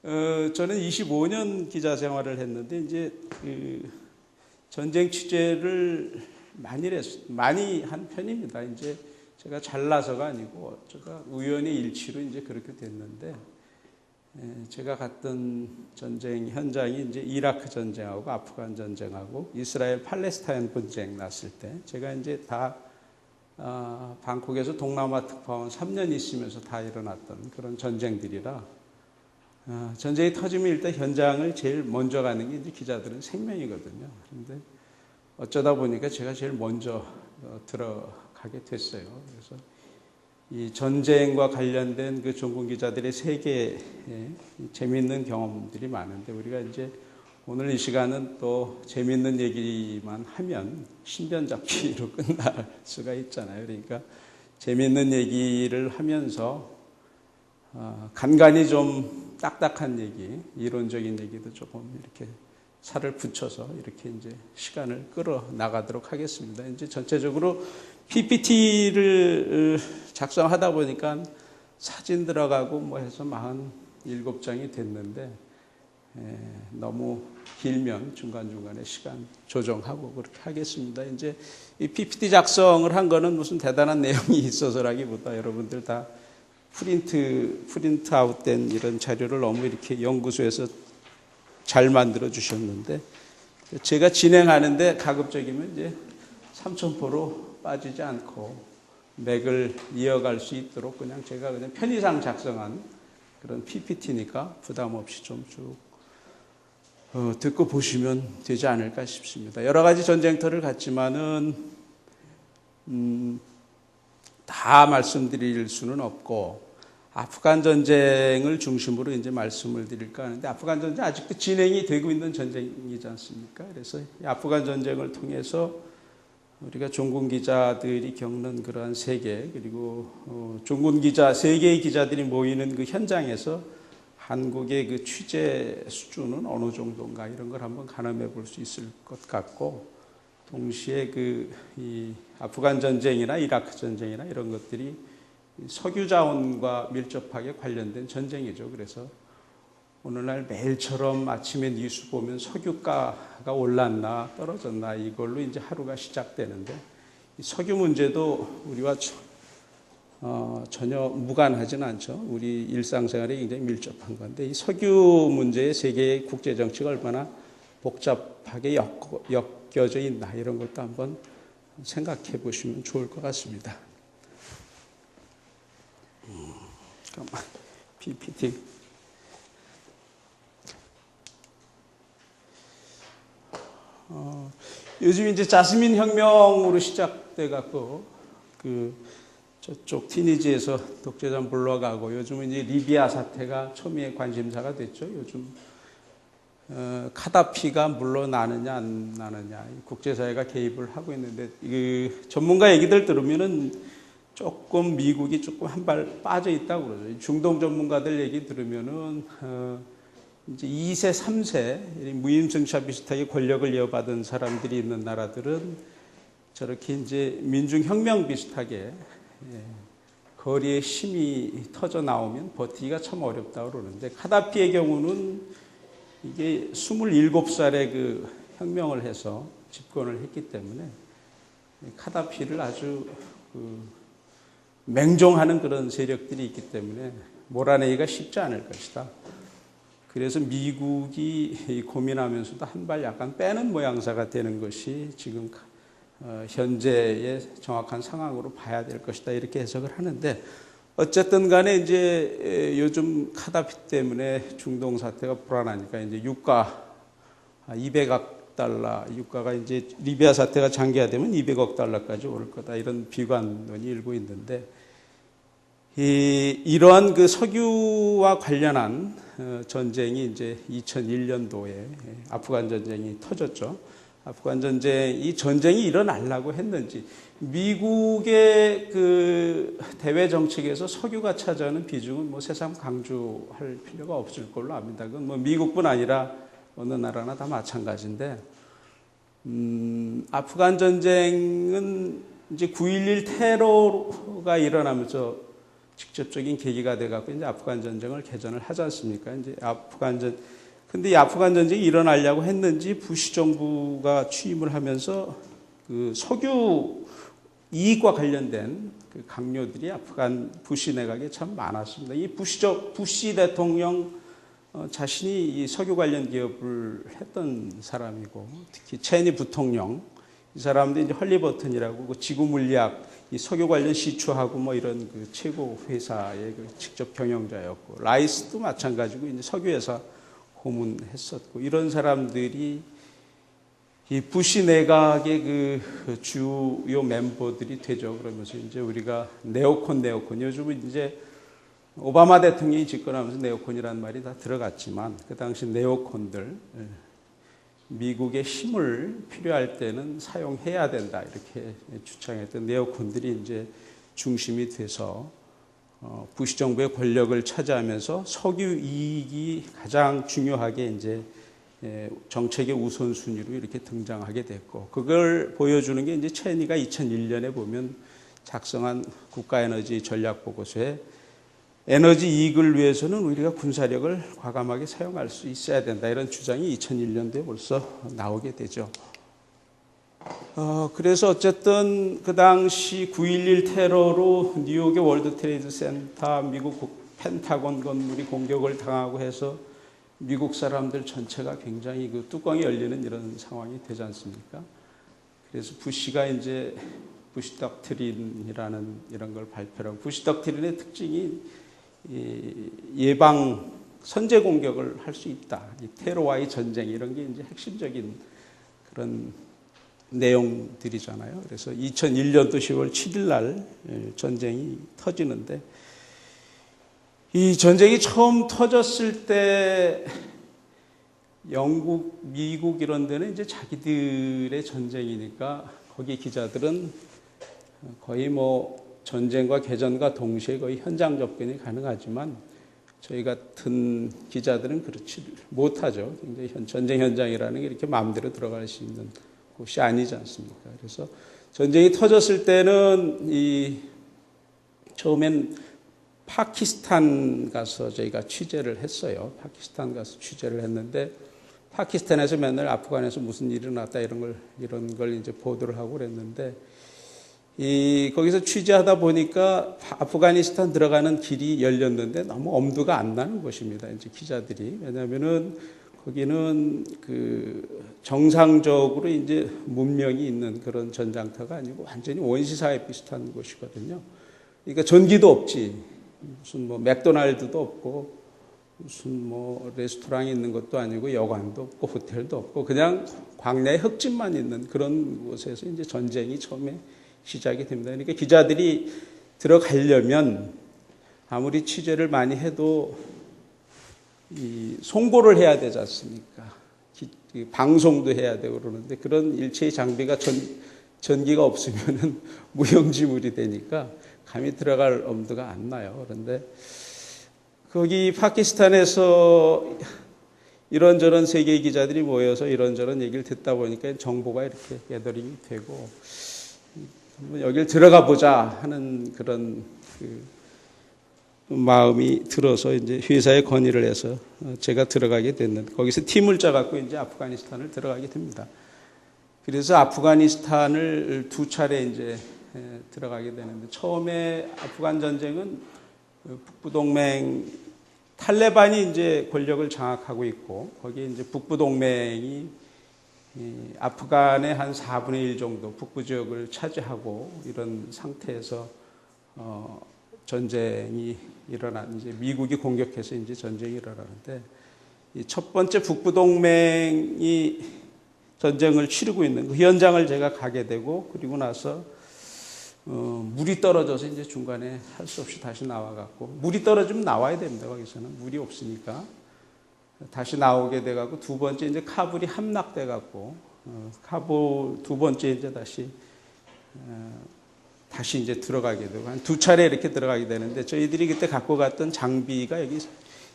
저는 25년 기자 생활을 했는데 이제 그 전쟁 취재를 많이 한 편입니다. 이제 제가 잘나서가 아니고 제가 우연의 일치로 이제 그렇게 됐는데, 제가 갔던 전쟁 현장이 이제 이라크 전쟁하고 아프간 전쟁하고 이스라엘 팔레스타인 분쟁 났을 때 제가 이제 다 방콕에서 동남아 특파원 3년 있으면서 다 일어났던 그런 전쟁들이라, 전쟁이 터지면 일단 현장을 제일 먼저 가는 게 이제 기자들은 생명이거든요. 그런데 어쩌다 보니까 제가 제일 먼저 들어가게 됐어요. 그래서 이 전쟁과 관련된 그 종군 기자들의 세계에 재미있는 경험들이 많은데, 우리가 이제 오늘 이 시간은 또 재미있는 얘기만 하면 신변잡기로 끝날 수가 있잖아요. 그러니까 재미있는 얘기를 하면서 간간히 좀 딱딱한 얘기, 이론적인 얘기도 조금 이렇게 살을 붙여서 이렇게 이제 시간을 끌어 나가도록 하겠습니다. 이제 전체적으로 PPT를 작성하다 보니까 사진 들어가고 뭐 해서 47장이 됐는데, 너무 길면 중간중간에 시간 조정하고 그렇게 하겠습니다. 이제 이 PPT 작성을 한 거는 무슨 대단한 내용이 있어서라기보다 여러분들 다 프린트 아웃된 이런 자료를 너무 이렇게 연구소에서 잘 만들어 주셨는데, 제가 진행하는데 가급적이면 이제 삼천포로 빠지지 않고 맥을 이어갈 수 있도록 제가 그냥 편의상 작성한 그런 PPT니까 부담 없이 좀 쭉 듣고 보시면 되지 않을까 싶습니다. 여러 가지 전쟁터를 갔지만은 다 말씀드릴 수는 없고, 아프간 전쟁을 중심으로 이제 말씀을 드릴까 하는데, 아프간 전쟁 아직도 진행이 되고 있는 전쟁이지 않습니까? 그래서 이 아프간 전쟁을 통해서 우리가 종군 기자들이 겪는 그러한 세계, 그리고 종군 기자, 세계의 기자들이 모이는 그 현장에서 한국의 그 취재 수준은 어느 정도인가, 이런 걸 한번 가늠해 볼 수 있을 것 같고, 동시에 이 아프간 전쟁이나 이라크 전쟁이나 이런 것들이 석유 자원과 밀접하게 관련된 전쟁이죠. 그래서 오늘날 매일처럼 아침에 뉴스 보면 석유가가 올랐나 떨어졌나 이걸로 이제 하루가 시작되는데, 이 석유 문제도 우리와 전혀 무관하지는 않죠. 우리 일상생활에 굉장히 밀접한 건데, 이 석유 문제에 세계의 국제 정치가 얼마나 복잡하게 엮여져 있나, 이런 것도 한번 생각해 보시면 좋을 것 같습니다. 잠깐만, PPT. 요즘 이제 자스민 혁명으로 시작돼 갖고 저쪽 티니지에서 독재자 물러가고, 요즘은 이제 리비아 사태가 초미의 관심사가 됐죠. 요즘 카다피가 물러나느냐 안 나느냐, 국제사회가 개입을 하고 있는데, 전문가 얘기들 들으면은 조금 미국이 조금 한 발 빠져 있다고 그러죠. 중동 전문가들 얘기 들으면은 이제 2세, 3세 무임승차 비슷하게 권력을 이어받은 사람들이 있는 나라들은 저렇게 이제 민중혁명 비슷하게 거리에 힘이 터져 나오면 버티기가 참 어렵다고 그러는데, 카다피의 경우는 이게 27살에 그 혁명을 해서 집권을 했기 때문에 카다피를 아주 맹종하는 그런 세력들이 있기 때문에 몰아내기가 쉽지 않을 것이다. 그래서 미국이 고민하면서도 한 발 약간 빼는 모양새가 되는 것이 지금 현재의 정확한 상황으로 봐야 될 것이다, 이렇게 해석을 하는데, 어쨌든 간에 이제 요즘 카다피 때문에 중동 사태가 불안하니까 이제 유가 200억 달러, 유가가 이제 리비아 사태가 장기화되면 200억 달러까지 오를 거다, 이런 비관론이 일고 있는데, 이러한 그 석유와 관련한 전쟁이 이제 2001년도에 아프간 전쟁이 터졌죠. 아프간 이 전쟁이 일어나려고 했는지, 미국의 그 대외 정책에서 석유가 차지하는 비중은 뭐 새삼 강조할 필요가 없을 걸로 압니다. 그건 뭐 미국뿐 아니라 어느 나라나 다 마찬가지인데, 아프간 전쟁은 이제 9.11 테러가 일어나면서 직접적인 계기가 돼갖고 이제 아프간 전쟁을 개전을 하지 않습니까? 이제 근데 이 아프간 전쟁이 일어나려고 했는지 부시 정부가 취임을 하면서 그 석유 이익과 관련된 그 강요들이 아프간 부시 내각에 참 많았습니다. 이 부시 대통령 자신이 이 석유 관련 기업을 했던 사람이고, 특히 체니 부통령, 이 사람도 이제 헐리버튼이라고 그 지구 물리학, 이 석유 관련 시추하고 뭐 이런 그 최고 회사의 그 직접 경영자였고, 라이스도 마찬가지고 이제 석유 회사 고문했었고, 이런 사람들이 이 부시 내각의 그 주요 멤버들이 되죠. 그러면서 이제 우리가 네오콘 요즘은 이제 오바마 대통령이 집권하면서 네오콘이라는 말이 다 들어갔지만, 그 당시 네오콘들, 미국의 힘을 필요할 때는 사용해야 된다 이렇게 주장했던 네오콘들이 이제 중심이 돼서 부시 정부의 권력을 차지하면서 석유 이익이 가장 중요하게 이제 정책의 우선순위로 이렇게 등장하게 됐고, 그걸 보여주는 게 이제 체니가 2001년에 보면 작성한 국가에너지 전략보고서에 에너지 이익을 위해서는 우리가 군사력을 과감하게 사용할 수 있어야 된다, 이런 주장이 2001년도에 벌써 나오게 되죠. 그래서 어쨌든 그 당시 9.11 테러로 뉴욕의 월드 트레이드 센터, 미국 펜타곤 건물이 공격을 당하고 해서 미국 사람들 전체가 굉장히 그 뚜껑이 열리는 이런 상황이 되지 않습니까? 그래서 부시가 이제 부시 덕트린이라는 이런 걸 발표하고, 부시 덕트린의 특징이 예방 선제 공격을 할 수 있다. 이 테러와의 전쟁, 이런 게 이제 핵심적인 그런 내용들이잖아요. 그래서 2001년도 10월 7일 날 전쟁이 터지는데, 이 전쟁이 처음 터졌을 때 영국, 미국 이런 데는 이제 자기들의 전쟁이니까 거기 기자들은 거의 뭐 전쟁과 개전과 동시에 거의 현장 접근이 가능하지만, 저희 같은 기자들은 그렇지 못하죠. 굉장히 전쟁 현장이라는 게 이렇게 마음대로 들어갈 수 있는 곳이 아니지 않습니까? 그래서 전쟁이 터졌을 때는 처음엔 파키스탄 가서 저희가 취재를 했어요. 파키스탄 가서 취재를 했는데, 파키스탄에서 맨날 아프간에서 무슨 일이 났다 이런 걸 이제 보도를 하고 그랬는데, 거기서 취재하다 보니까 아프가니스탄 들어가는 길이 열렸는데 너무 엄두가 안 나는 곳입니다. 이제 기자들이. 왜냐면은 거기는 그 정상적으로 이제 문명이 있는 그런 전장터가 아니고 완전히 원시사회 비슷한 곳이거든요. 그러니까 전기도 없지. 무슨 뭐 맥도날드도 없고, 무슨 뭐 레스토랑이 있는 것도 아니고, 여관도 없고, 호텔도 없고, 그냥 광야에 흙집만 있는 그런 곳에서 이제 전쟁이 처음에 시작이 됩니다. 그러니까 기자들이 들어가려면 아무리 취재를 많이 해도 송고를 해야 되지 않습니까? 방송도 해야 되고 그러는데, 그런 일체의 장비가 전기가 없으면은 무용지물이 되니까 감히 들어갈 엄두가 안 나요. 그런데 거기 파키스탄에서 이런저런 세계 기자들이 모여서 이런저런 얘기를 듣다 보니까 정보가 이렇게 게더링이 되고, 여길 들어가 보자 하는 그런 마음이 들어서 이제 회사에 건의를 해서 제가 들어가게 됐는데, 거기서 팀을 짜갖고 이제 아프가니스탄을 들어가게 됩니다. 그래서 아프가니스탄을 두 차례 이제 들어가게 되는데, 처음에 아프간 전쟁은 북부동맹 탈레반이 이제 권력을 장악하고 있고, 거기에 이제 북부동맹이 아프간의 한 4분의 1 정도 북부 지역을 차지하고, 이런 상태에서 전쟁이 이제 미국이 공격해서 이제 전쟁이 일어나는데, 이 첫 번째 북부동맹이 전쟁을 치르고 있는 그 현장을 제가 가게 되고, 그리고 나서 물이 떨어져서 이제 중간에 할 수 없이 다시 나와갖고, 물이 떨어지면 나와야 됩니다. 거기서는 물이 없으니까 다시 나오게 돼갖고, 두 번째 이제 카불이 함락돼갖고, 카불 두 번째 이제 다시 이제 들어가게 되고, 한 두 차례 이렇게 들어가게 되는데, 저희들이 그때 갖고 갔던 장비가 여기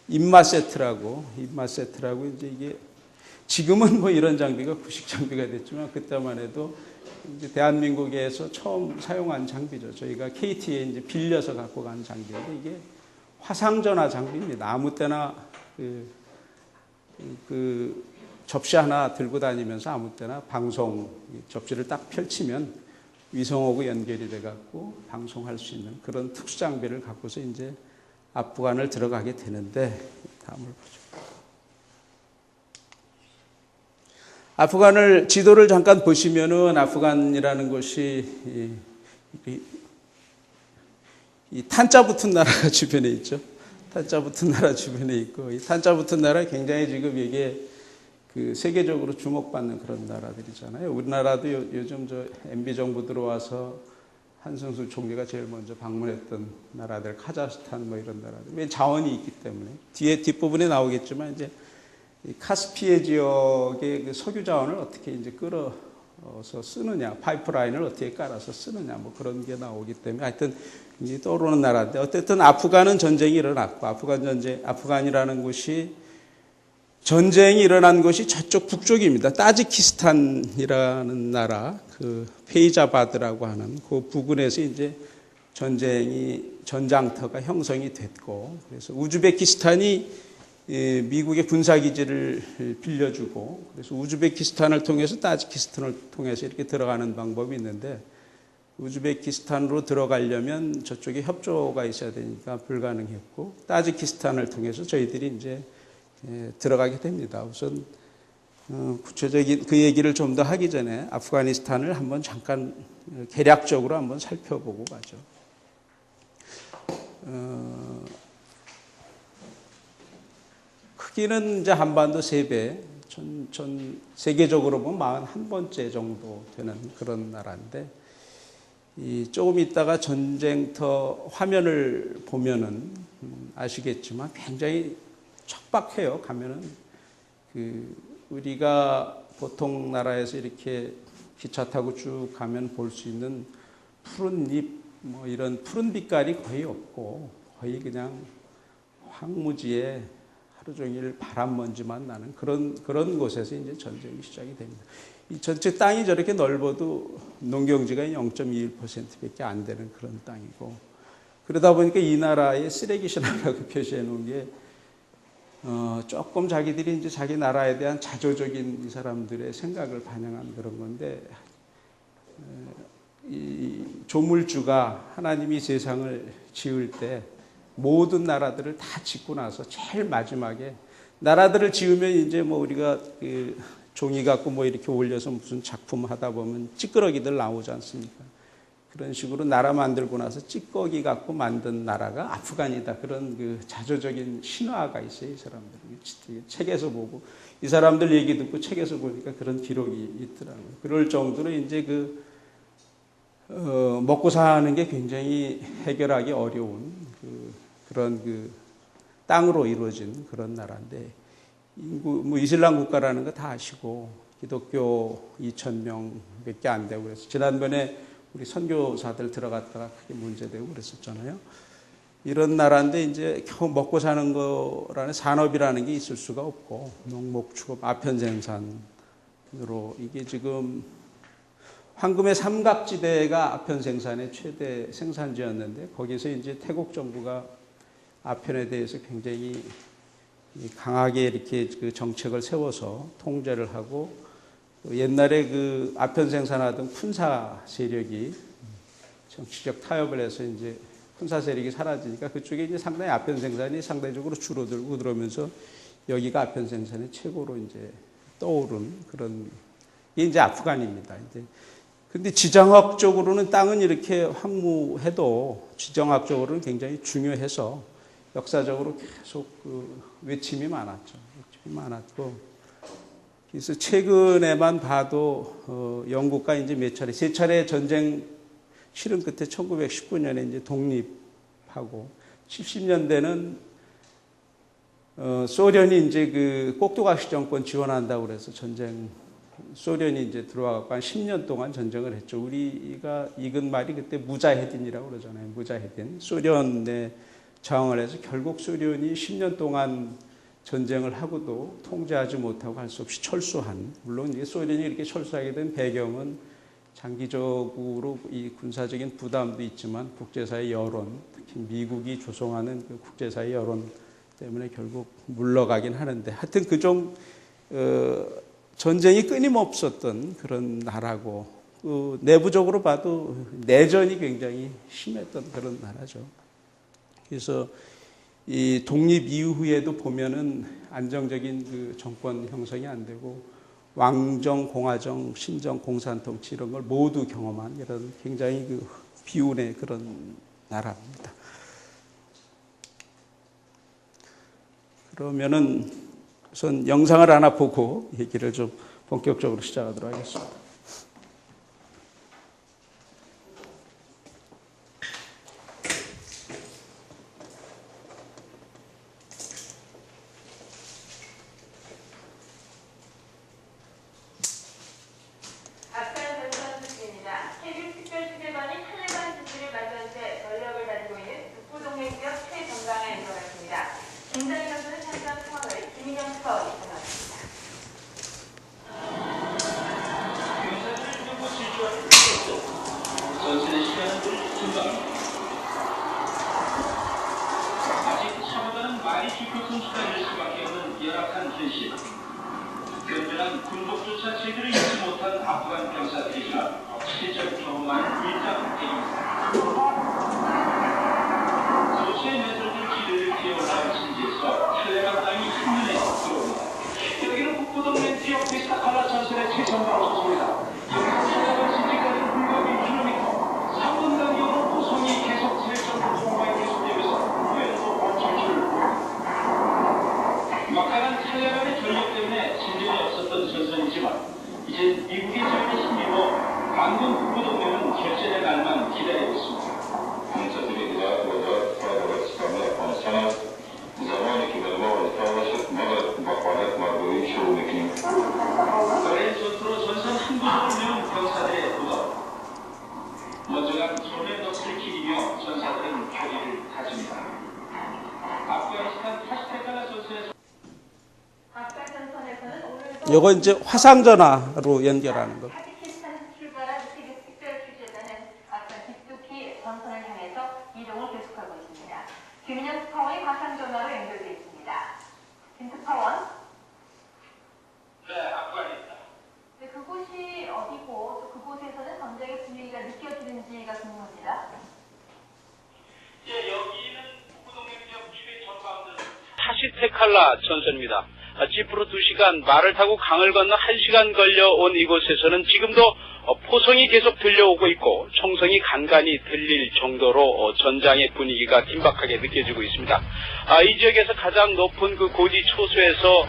입마 세트라고 이제 이게 지금은 뭐 이런 장비가 구식 장비가 됐지만, 그때만 해도 이제 대한민국에서 처음 사용한 장비죠. 저희가 KT에 이제 빌려서 갖고 간 장비인데 이게 화상전화 장비입니다. 아무 때나 그 접시 하나 들고 다니면서 아무 때나 방송 접시를 딱 펼치면 위성하고 연결이 돼 갖고 방송할 수 있는 그런 특수 장비를 갖고서 이제 아프간을 들어가게 되는데, 다음을 보죠. 아프간을 지도를 잠깐 보시면은 아프간이라는 곳이 이 탄자 붙은 나라가 주변에 있죠. 탄자 붙은 나라 주변에 있고, 이 탄자 붙은 나라 굉장히 지금 이게 그 세계적으로 주목받는 그런 나라들이잖아요. 우리나라도 요즘 저 MB 정부 들어와서 한승수 총리가 제일 먼저 방문했던 나라들, 카자흐스탄 뭐 이런 나라들. 왜 자원이 있기 때문에. 뒤에 뒷부분에 나오겠지만 이제 이 카스피해 지역의 그 석유 자원을 어떻게 이제 끌어서 쓰느냐, 파이프라인을 어떻게 깔아서 쓰느냐, 뭐 그런 게 나오기 때문에 하여튼 이제 떠오르는 나라인데, 어쨌든 아프간은 전쟁이 일어났고, 아프간이라는 곳이 전쟁이 일어난 곳이 저쪽 북쪽입니다. 따지키스탄이라는 나라, 그 페이자바드라고 하는 그 부근에서 이제 전장터가 형성이 됐고, 그래서 우즈베키스탄이 미국의 군사기지를 빌려주고, 그래서 우즈베키스탄을 통해서 따지키스탄을 통해서 이렇게 들어가는 방법이 있는데, 우즈베키스탄으로 들어가려면 저쪽에 협조가 있어야 되니까 불가능했고, 따지키스탄을 통해서 저희들이 이제 들어가게 됩니다. 우선 구체적인 그 얘기를 좀 더 하기 전에 아프가니스탄을 한번 잠깐 개략적으로 한번 살펴보고 가죠. 크기는 이제 한반도 3배, 전 세계적으로 보면 41번째 정도 되는 그런 나라인데, 조금 있다가 전쟁터 화면을 보면은 아시겠지만 굉장히 척박해요. 가면은 우리가 보통 나라에서 이렇게 기차 타고 쭉 가면 볼 수 있는 푸른 잎, 뭐 이런 푸른 빛깔이 거의 없고, 거의 그냥 황무지에 하루 종일 바람 먼지만 나는 그런 곳에서 이제 전쟁이 시작이 됩니다. 이 전체 땅이 저렇게 넓어도 농경지가 0.21%밖에 안 되는 그런 땅이고, 그러다 보니까 이 나라의 쓰레기 신화라고 표시해 놓은 게 조금 자기들이 이제 자기 나라에 대한 자조적인 이 사람들의 생각을 반영한 그런 건데, 이 조물주가 하나님이 세상을 지을 때 모든 나라들을 다 짓고 나서 제일 마지막에 나라들을 지으면 이제 뭐 우리가 그 종이 갖고 뭐 이렇게 올려서 무슨 작품 하다 보면 찌끄러기들 나오지 않습니까? 그런 식으로 나라 만들고 나서 찌꺼기 갖고 만든 나라가 아프간이다. 그런 그 자조적인 신화가 있어요, 이 사람들. 책에서 보고 이 사람들 얘기 듣고 책에서 보니까 그런 기록이 있더라고요. 그럴 정도로 이제 먹고 사는 게 굉장히 해결하기 어려운 그런 땅으로 이루어진 그런 나라인데, 인구 뭐 이슬람 국가라는 거 다 아시고 기독교 2,000명밖에 안 되고 그래서 지난번에 우리 선교사들 들어갔다가 크게 문제되고 그랬었잖아요. 이런 나라인데 이제 겨우 먹고 사는 거라는 산업이라는 게 있을 수가 없고, 농목, 축업, 아편 생산으로 이게 지금 황금의 삼각지대가 아편 생산의 최대 생산지였는데, 거기서 이제 태국 정부가 아편에 대해서 굉장히 강하게 이렇게 그 정책을 세워서 통제를 하고, 옛날에 그 아편 생산하던 군사 세력이 정치적 타협을 해서 이제 군사 세력이 사라지니까 그쪽에 이제 상당히 아편 생산이 상대적으로 줄어들고 그러면서 여기가 아편 생산의 최고로 이제 떠오른 그런 게 이제 아프간입니다. 이제 근데 지정학적으로는 땅은 이렇게 황무해도 지정학적으로는 굉장히 중요해서 역사적으로 계속 외침이 많았죠. 외침이 많았고, 그래서 최근에만 봐도 영국과 이제 세 차례 전쟁 치른 끝에 1919년에 이제 독립하고, 70년대는 소련이 이제 그 꼭두각시 정권 지원한다고 그래서 소련이 이제 들어와갖고 한 10년 동안 전쟁을 했죠. 우리가 읽은 말이 그때 무자헤딘이라고 그러잖아요. 무자헤딘. 소련에 저항을 해서 결국 소련이 10년 동안 전쟁을 하고도 통제하지 못하고 할 수 없이 철수한, 물론 이제 소련이 이렇게 철수하게 된 배경은 장기적으로 이 군사적인 부담도 있지만 국제사회 여론, 특히 미국이 조성하는 그 국제사회 여론 때문에 결국 물러가긴 하는데 하여튼 전쟁이 끊임없었던 그런 나라고 내부적으로 봐도 내전이 굉장히 심했던 그런 나라죠. 그래서 이 독립 이후에도 보면은 안정적인 그 정권 형성이 안 되고 왕정, 공화정, 신정, 공산통치 이런 걸 모두 경험한 이런 굉장히 그 비운의 그런 나라입니다. 그러면은 우선 영상을 하나 보고 얘기를 좀 본격적으로 시작하도록 하겠습니다. 견면한 군복조차 제대로 잊지 못한 아프간 병사들이지만 실전 경험만 일장백입니다. 도시의 매설들 길을 기어올라온 진지에서 탈레반 땅이 한눈에 들어옵니다. 여기는 북부동맹 지역 비스타칼라 전선의 최전방으로 섭니다. 여기서 탈레반 진지까지는 불과 1km, 3분 간격으로 구성이 계속 세점으로 총망이 계속되면서 왼쪽 원천출을 막강한 탈레반의 전력 때문에 진전이 없었던 전선이지만 이제 미국의 전의 힘입어 반군 북부동맹은 결전의 날만 기다리고 있습니다. 거래의 전투로 전선 한 구석을 메운 병사들의 무덤. 먼저가 손에 넋을 기리며 전사들은 결의를 다집니다. 아프가니스탄 타시테칼라 전선에서 이거 이제 화상 전화로 연결하는 거. 타지키스탄에서 출발한 세계 특별 취재단은 아프간 딥두키 전선을 향해서 이동을 계속하고 있습니다. 김인영 특파원이 화상 전화로 연결돼 있습니다. 김 특파원. 네, 아프간입니다. 네, 그곳이 어디고 또 그곳에서는 전쟁의 분위기가 느껴지는지가 궁금합니다. 예, 여기는 북부동맹 지역 최전방들 타시테칼라 전선입니다. 지프로 2시간, 말을 타고 강을 건너 1시간 걸려온 이곳에서는 지금도 포성이 계속 들려오고 있고 총성이 간간히 들릴 정도로 전장의 분위기가 긴박하게 느껴지고 있습니다. 이 지역에서 가장 높은 그 고지 초소에서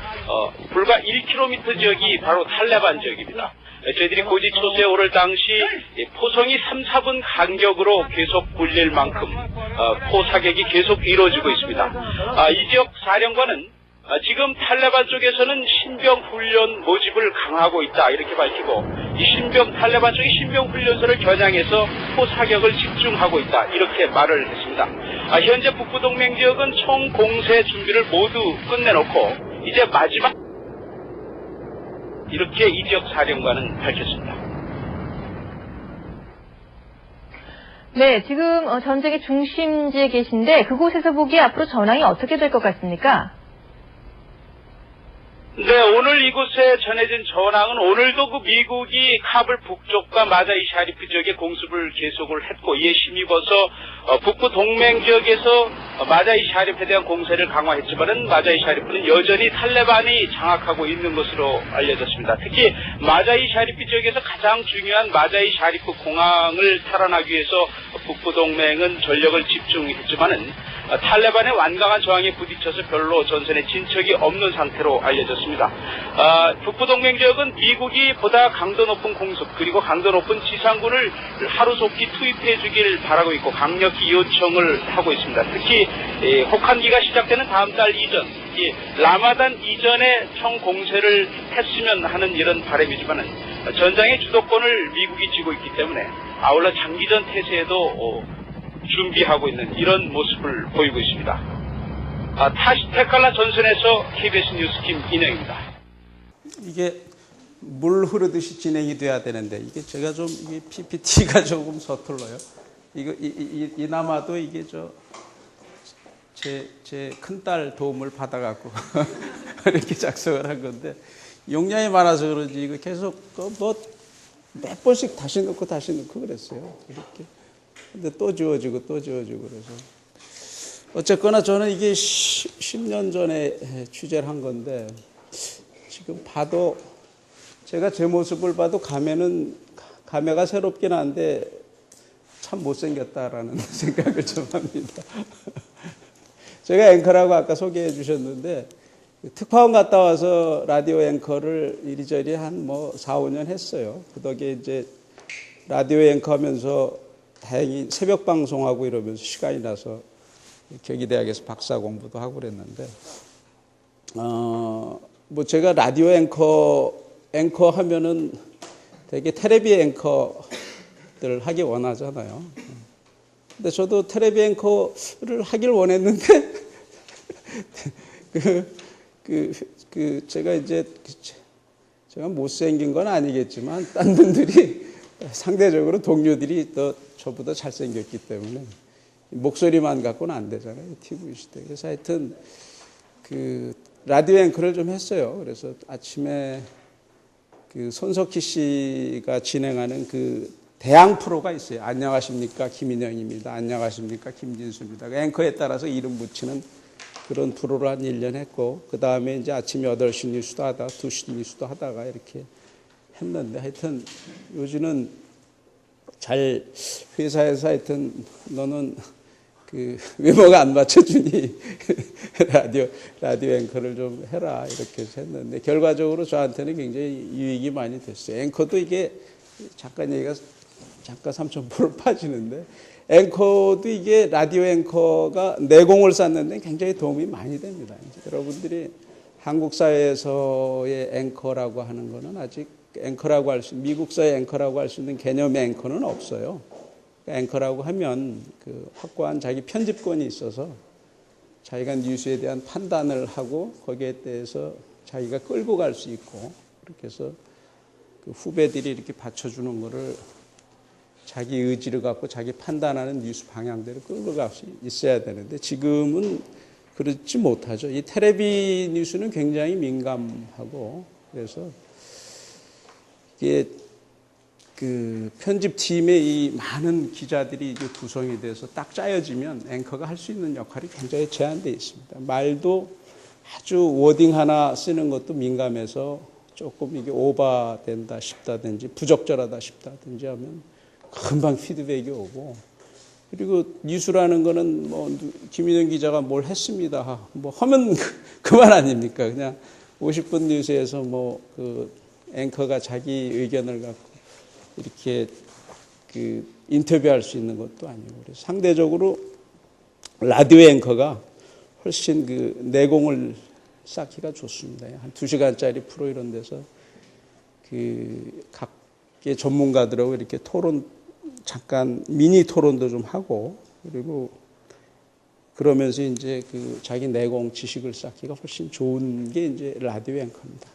불과 1km 지역이 바로 탈레반 지역입니다. 저희들이 고지 초소에 오를 당시 포성이 3, 4분 간격으로 계속 울릴 만큼 포사격이 계속 이루어지고 있습니다. 이 지역 사령관은 지금 탈레반 쪽에서는 신병훈련 모집을 강화하고 있다 이렇게 밝히고 탈레반 쪽이 신병훈련소를 겨냥해서 포사격을 집중하고 있다 이렇게 말을 했습니다. 현재 북부동맹 지역은 총공세 준비를 모두 끝내놓고 이제 마지막 이렇게 이 지역 사령관은 밝혔습니다. 네, 지금 전쟁의 중심지에 계신데 그곳에서 보기에 앞으로 전황이 어떻게 될 것 같습니까? 네, 오늘 이곳에 전해진 전황은 오늘도 그 미국이 카불 북쪽과 마자이 샤리프 지역에 공습을 계속을 했고 이에 힘입어서 북부 동맹 지역에서 마자이 샤리프에 대한 공세를 강화했지만은 마자이 샤리프는 여전히 탈레반이 장악하고 있는 것으로 알려졌습니다. 특히 마자이 샤리프 지역에서 가장 중요한 마자이 샤리프 공항을 탈환하기 위해서 북부 동맹은 전력을 집중했지만은 탈레반의 완강한 저항에 부딪혀서 별로 전선에 진척이 없는 상태로 알려졌습니다. 북부동맹 지역은 미국이 보다 강도 높은 공습 그리고 강도 높은 지상군을 하루속히 투입해 주기를 바라고 있고 강력히 요청을 하고 있습니다. 특히 혹한기가 시작되는 다음 달 이전 라마단 이전에 총공세를 했으면 하는 이런 바람이지만은 전장의 주도권을 미국이 쥐고 있기 때문에 아울러 장기전 태세에도 준비하고 있는 이런 모습을 보이고 있습니다. 타시테칼라 전선에서 KBS 뉴스 김인영입니다. 이게 물 흐르듯이 진행이 돼야 되는데 이게 제가 좀 이게 PPT가 조금 서툴러요. 이거 이나마도 이게 제 큰딸 도움을 받아갖고 이렇게 작성을 한 건데 용량이 많아서 그런지 이거 계속 뭐 몇 번씩 다시 넣고 그랬어요. 이렇게. 근데 또 지워지고 그래서 어쨌거나 저는 이게 10년 전에 취재를 한 건데 지금 봐도 제가 제 모습을 봐도 감회가 새롭긴 한데 참 못생겼다라는 생각을 좀 합니다. 제가 앵커라고 아까 소개해 주셨는데 특파원 갔다 와서 라디오 앵커를 이리저리 한 4, 5년 했어요. 그 덕에 이제 라디오 앵커 하면서 다행히 새벽 방송하고 이러면서 시간이 나서 경희대학에서 박사 공부도 하고 그랬는데 제가 라디오 앵커 하면은 되게 텔레비 앵커들 하기 원하잖아요. 근데 저도 텔레비 앵커를 하길 원했는데 제가 못생긴 건 아니겠지만 딴 분들이 상대적으로 동료들이 더 저보다 잘생겼기 때문에 목소리만 갖고는 안 되잖아요. TV 시대. 그래서 하여튼 라디오 앵커를 좀 했어요. 그래서 아침에 손석희 씨가 진행하는 대항 프로가 있어요. 안녕하십니까 김인영입니다. 안녕하십니까 김진수입니다. 앵커에 따라서 이름 붙이는 그런 프로를 한 1년 했고 그 다음에 이제 아침 8시 뉴스도 하다가 2시 뉴스도 하다가 이렇게 했는데 하여튼 요즘은 잘 회사에서 하여튼 너는 외모가 안 맞춰주니 라디오 앵커를 좀 해라 이렇게 해서 했는데 결과적으로 저한테는 굉장히 유익이 많이 됐어요. 앵커도 이게 잠깐 얘기가 잠깐 3,000% 빠지는데 앵커도 이게 라디오 앵커가 내공을 쌓는데 굉장히 도움이 많이 됩니다. 이제 여러분들이 한국 사회에서의 앵커라고 하는 거는 아직 앵커라고 미국사의 앵커라고 할 수 있는 개념의 앵커는 없어요. 앵커라고 하면 확고한 자기 편집권이 있어서 자기가 뉴스에 대한 판단을 하고 거기에 대해서 자기가 끌고 갈 수 있고 그렇게 해서 후배들이 이렇게 받쳐주는 거를 자기 의지를 갖고 자기 판단하는 뉴스 방향대로 끌고 갈 수 있어야 되는데 지금은 그렇지 못하죠. 이 텔레비 뉴스는 굉장히 민감하고 그래서 이게 편집팀의 이 많은 기자들이 이제 구성이 돼서 딱 짜여지면 앵커가 할 수 있는 역할이 굉장히 제한되어 있습니다. 말도 아주 워딩 하나 쓰는 것도 민감해서 조금 이게 오버된다 싶다든지 부적절하다 싶다든지 하면 금방 피드백이 오고 그리고 뉴스라는 거는 김인영 기자가 뭘 했습니다. 하면 그만 아닙니까? 그냥 50분 뉴스에서 앵커가 자기 의견을 갖고 이렇게 인터뷰할 수 있는 것도 아니고 그래서 상대적으로 라디오 앵커가 훨씬 내공을 쌓기가 좋습니다. 한 2시간짜리 프로 이런 데서 각계 전문가들하고 이렇게 토론 잠깐 미니 토론도 좀 하고 그리고 그러면서 이제 자기 내공 지식을 쌓기가 훨씬 좋은 게 이제 라디오 앵커입니다.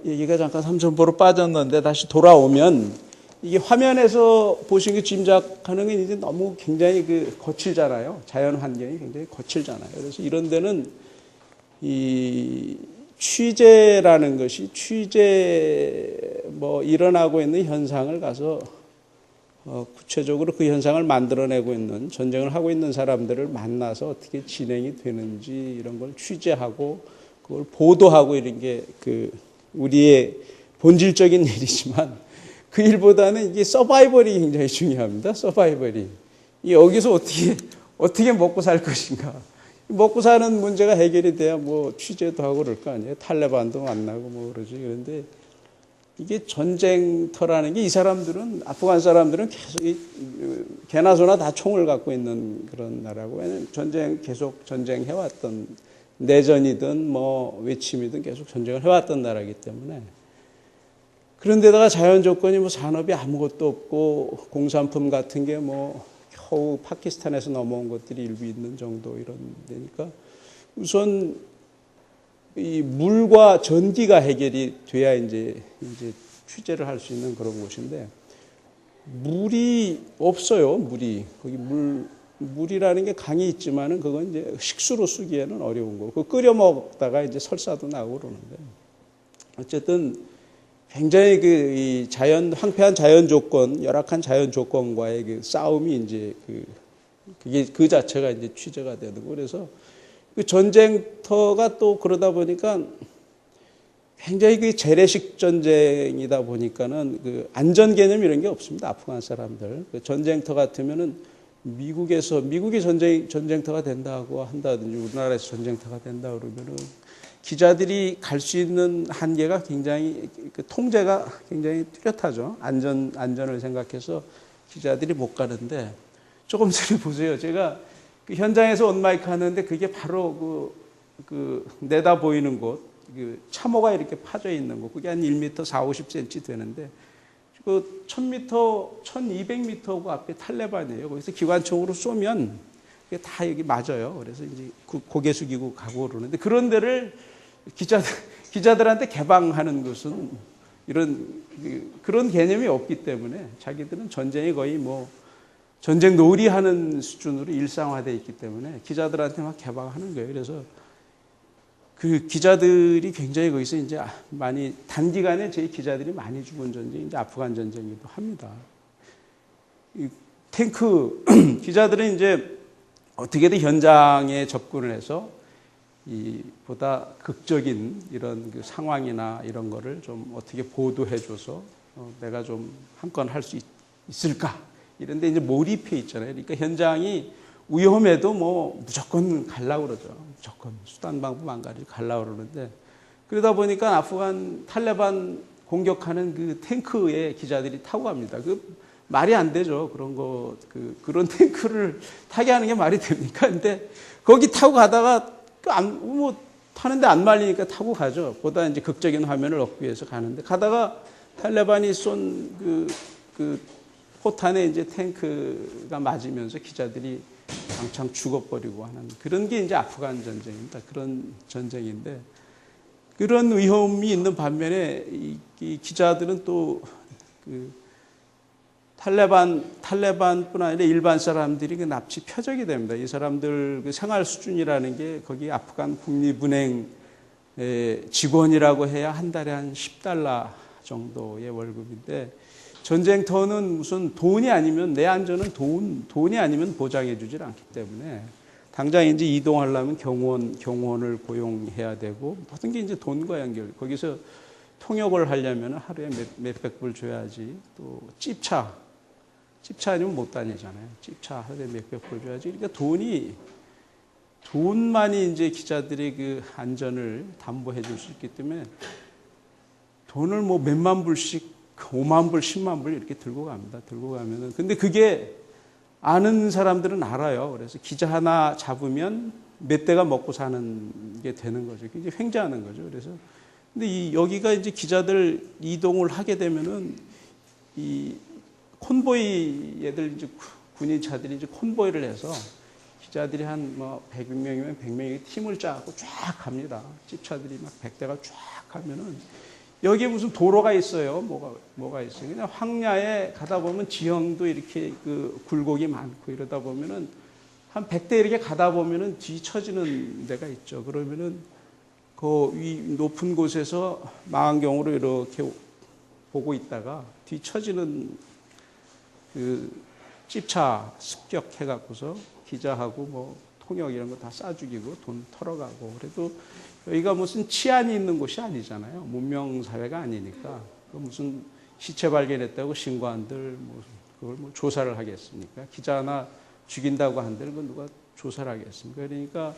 얘기가 잠깐 3,000% 빠졌는데 다시 돌아오면 이게 화면에서 보신 게 짐작하는 게 이제 너무 굉장히 거칠잖아요. 자연 환경이 굉장히 거칠잖아요. 그래서 이런 데는 이 취재라는 것이 일어나고 있는 현상을 가서 구체적으로 그 현상을 만들어내고 있는 전쟁을 하고 있는 사람들을 만나서 어떻게 진행이 되는지 이런 걸 취재하고 그걸 보도하고 이런 게 우리의 본질적인 일이지만 그 일보다는 이게 서바이벌이 굉장히 중요합니다. 서바이벌이. 여기서 어떻게 먹고 살 것인가. 먹고 사는 문제가 해결이 돼야 취재도 하고 그럴 거 아니에요. 탈레반도 만나고 그러지. 그런데 이게 전쟁터라는 게 이 사람들은 아프간 사람들은 계속 개나 소나 다 총을 갖고 있는 그런 나라고 계속 전쟁해왔던 내전이든 외침이든 계속 전쟁을 해왔던 나라이기 때문에 그런데다가 자연 조건이 산업이 아무것도 없고 공산품 같은 게 겨우 파키스탄에서 넘어온 것들이 일부 있는 정도 이런 데니까 우선 이 물과 전기가 해결이 돼야 이제 취재를 할 수 있는 그런 곳인데 물이 없어요. 물이 거기 물이라는 게 강이 있지만은 그건 이제 식수로 쓰기에는 어려운 거고 끓여 먹다가 이제 설사도 나고 그러는데 어쨌든 굉장히 이 황폐한 자연 조건, 열악한 자연 조건과의 그 싸움이 이제 그게 그 자체가 이제 취재가 되는 거. 그래서 그 전쟁터가 또 그러다 보니까 굉장히 그 재래식 전쟁이다 보니까는 그 안전 개념 이런 게 없습니다. 아프간 사람들. 그 전쟁터 같으면은 미국이 전쟁터가 된다고 한다든지 우리나라에서 전쟁터가 된다 그러면은 기자들이 갈 수 있는 한계가 굉장히 그 통제가 굉장히 뚜렷하죠. 안전을 생각해서 기자들이 못 가는데 조금 전에 보세요. 제가 그 현장에서 온마이크 하는데 그게 바로 그 내다 보이는 곳, 그 참호가 이렇게 파져 있는 곳, 그게 한 1m 40-50cm 되는데 그 1000m, 1200m 그 앞에 탈레반이에요. 거기서 기관총으로 쏘면 그게 다 여기 맞아요. 그래서 이제 고개 숙이고 가고 그러는데 그런 데를 기자들한테 개방하는 것은 그런 개념이 없기 때문에 자기들은 전쟁이 거의 뭐 전쟁 놀이하는 수준으로 일상화되어 있기 때문에 기자들한테 막 개방하는 거예요. 그래서 그 기자들이 굉장히 거기서 이제 많이 단기간에 제 기자들이 많이 죽은 전쟁이 이제 아프간 전쟁이기도 합니다. 이 탱크 기자들은 이제 어떻게든 현장에 접근을 해서 이 보다 극적인 이런 그 상황이나 이런 거를 좀 어떻게 보도해줘서 내가 좀 한 건 할 수 있을까 이런데 이제 몰입해 있잖아요. 그러니까 현장이 위험해도 뭐 무조건 가려고 그러죠. 무조건 수단 방법 안 가리고 가려고 그러는데 그러다 보니까 아프간 탈레반 공격하는 그 탱크에 기자들이 타고 갑니다. 그 말이 안 되죠. 그런 탱크를 타게 하는 게 말이 됩니까? 근데 거기 타고 가다가 타는데 안 말리니까 타고 가죠. 보다 이제 극적인 화면을 얻기 위해서 가는데 가다가 탈레반이 쏜 그 포탄에 이제 탱크가 맞으면서 기자들이 당장 죽어버리고 하는 그런 게 이제 아프간 전쟁입니다. 그런 전쟁인데 그런 위험이 있는 반면에 이 기자들은 또 그 탈레반뿐 아니라 일반 사람들이 그 납치 표적이 됩니다. 이 사람들 그 생활 수준이라는 게 거기 아프간 국립은행 직원이라고 해야 한 달에 한 $10 정도의 월급인데 전쟁터는 무슨 돈이 아니면 내 안전은 돈이 아니면 보장해 주질 않기 때문에 당장 이제 이동하려면 경호원을 고용해야 되고 모든 게 이제 돈과 연결. 거기서 통역을 하려면 하루에 몇백 불 줘야지. 또 찝차 아니면 못 다니잖아요. 찝차 하루에 몇백 불 줘야지. 그러니까 돈만이 이제 기자들의 그 안전을 담보해 줄 수 있기 때문에 돈을 뭐 몇만 불씩 5만 불, 10만 불 이렇게 들고 갑니다. 들고 가면은. 근데 그게 아는 사람들은 알아요. 그래서 기자 하나 잡으면 몇 대가 먹고 사는 게 되는 거죠. 이제 횡재하는 거죠. 그래서 근데 여기가 이제 기자들 이동을 하게 되면은 이 콘보이 애들 이제 군인차들이 이제 콘보이를 해서 기자들이 한 뭐 100명이면 100명이 팀을 짜고 쫙 갑니다. 집차들이 막 100대가 쫙 가면은 여기에 무슨 도로가 있어요. 뭐가 있어요. 그냥 황야에 가다 보면 지형도 이렇게 그 굴곡이 많고 이러다 보면은 한 100대 이렇게 가다 보면은 뒤처지는 데가 있죠. 그러면은 그 위 높은 곳에서 망원경으로 이렇게 보고 있다가 뒤처지는 그 집차 습격해갖고서 기자하고 뭐 통역 이런 거 다 싸죽이고 돈 털어가고 그래도 여기가 무슨 치안이 있는 곳이 아니잖아요. 문명사회가 아니니까. 무슨 시체 발견했다고 신고한들 그걸 뭐 조사를 하겠습니까? 기자 하나 죽인다고 한들 그건 누가 조사를 하겠습니까? 그러니까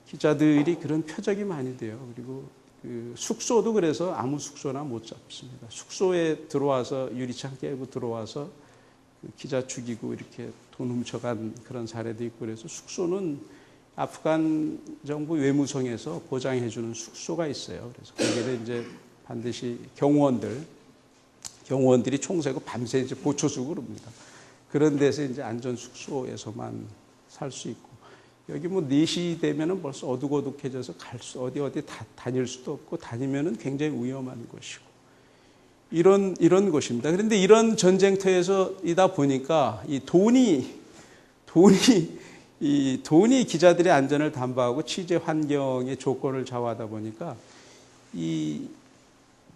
기자들이 그런 표적이 많이 돼요. 그리고 그 숙소도 그래서 아무 숙소나 못 잡습니다. 숙소에 들어와서 유리창 깨고 들어와서 그 기자 죽이고 이렇게 돈 훔쳐간 그런 사례도 있고 그래서 숙소는 아프간 정부 외무성에서 보장해주는 숙소가 있어요. 그래서 거기를 이제 반드시 경호원들이 총 세고 밤새 이제 보초수고 그럽니다. 그런 데서 이제 안전 숙소에서만 살 수 있고 여기 뭐 4시 되면은 벌써 어둑어둑해져서 어디 다닐 수도 없고 다니면은 굉장히 위험한 곳이고 이런 곳입니다. 그런데 이런 전쟁터에서 이다 보니까 이 돈이 기자들의 안전을 담보하고 취재 환경의 조건을 좌우하다 보니까 이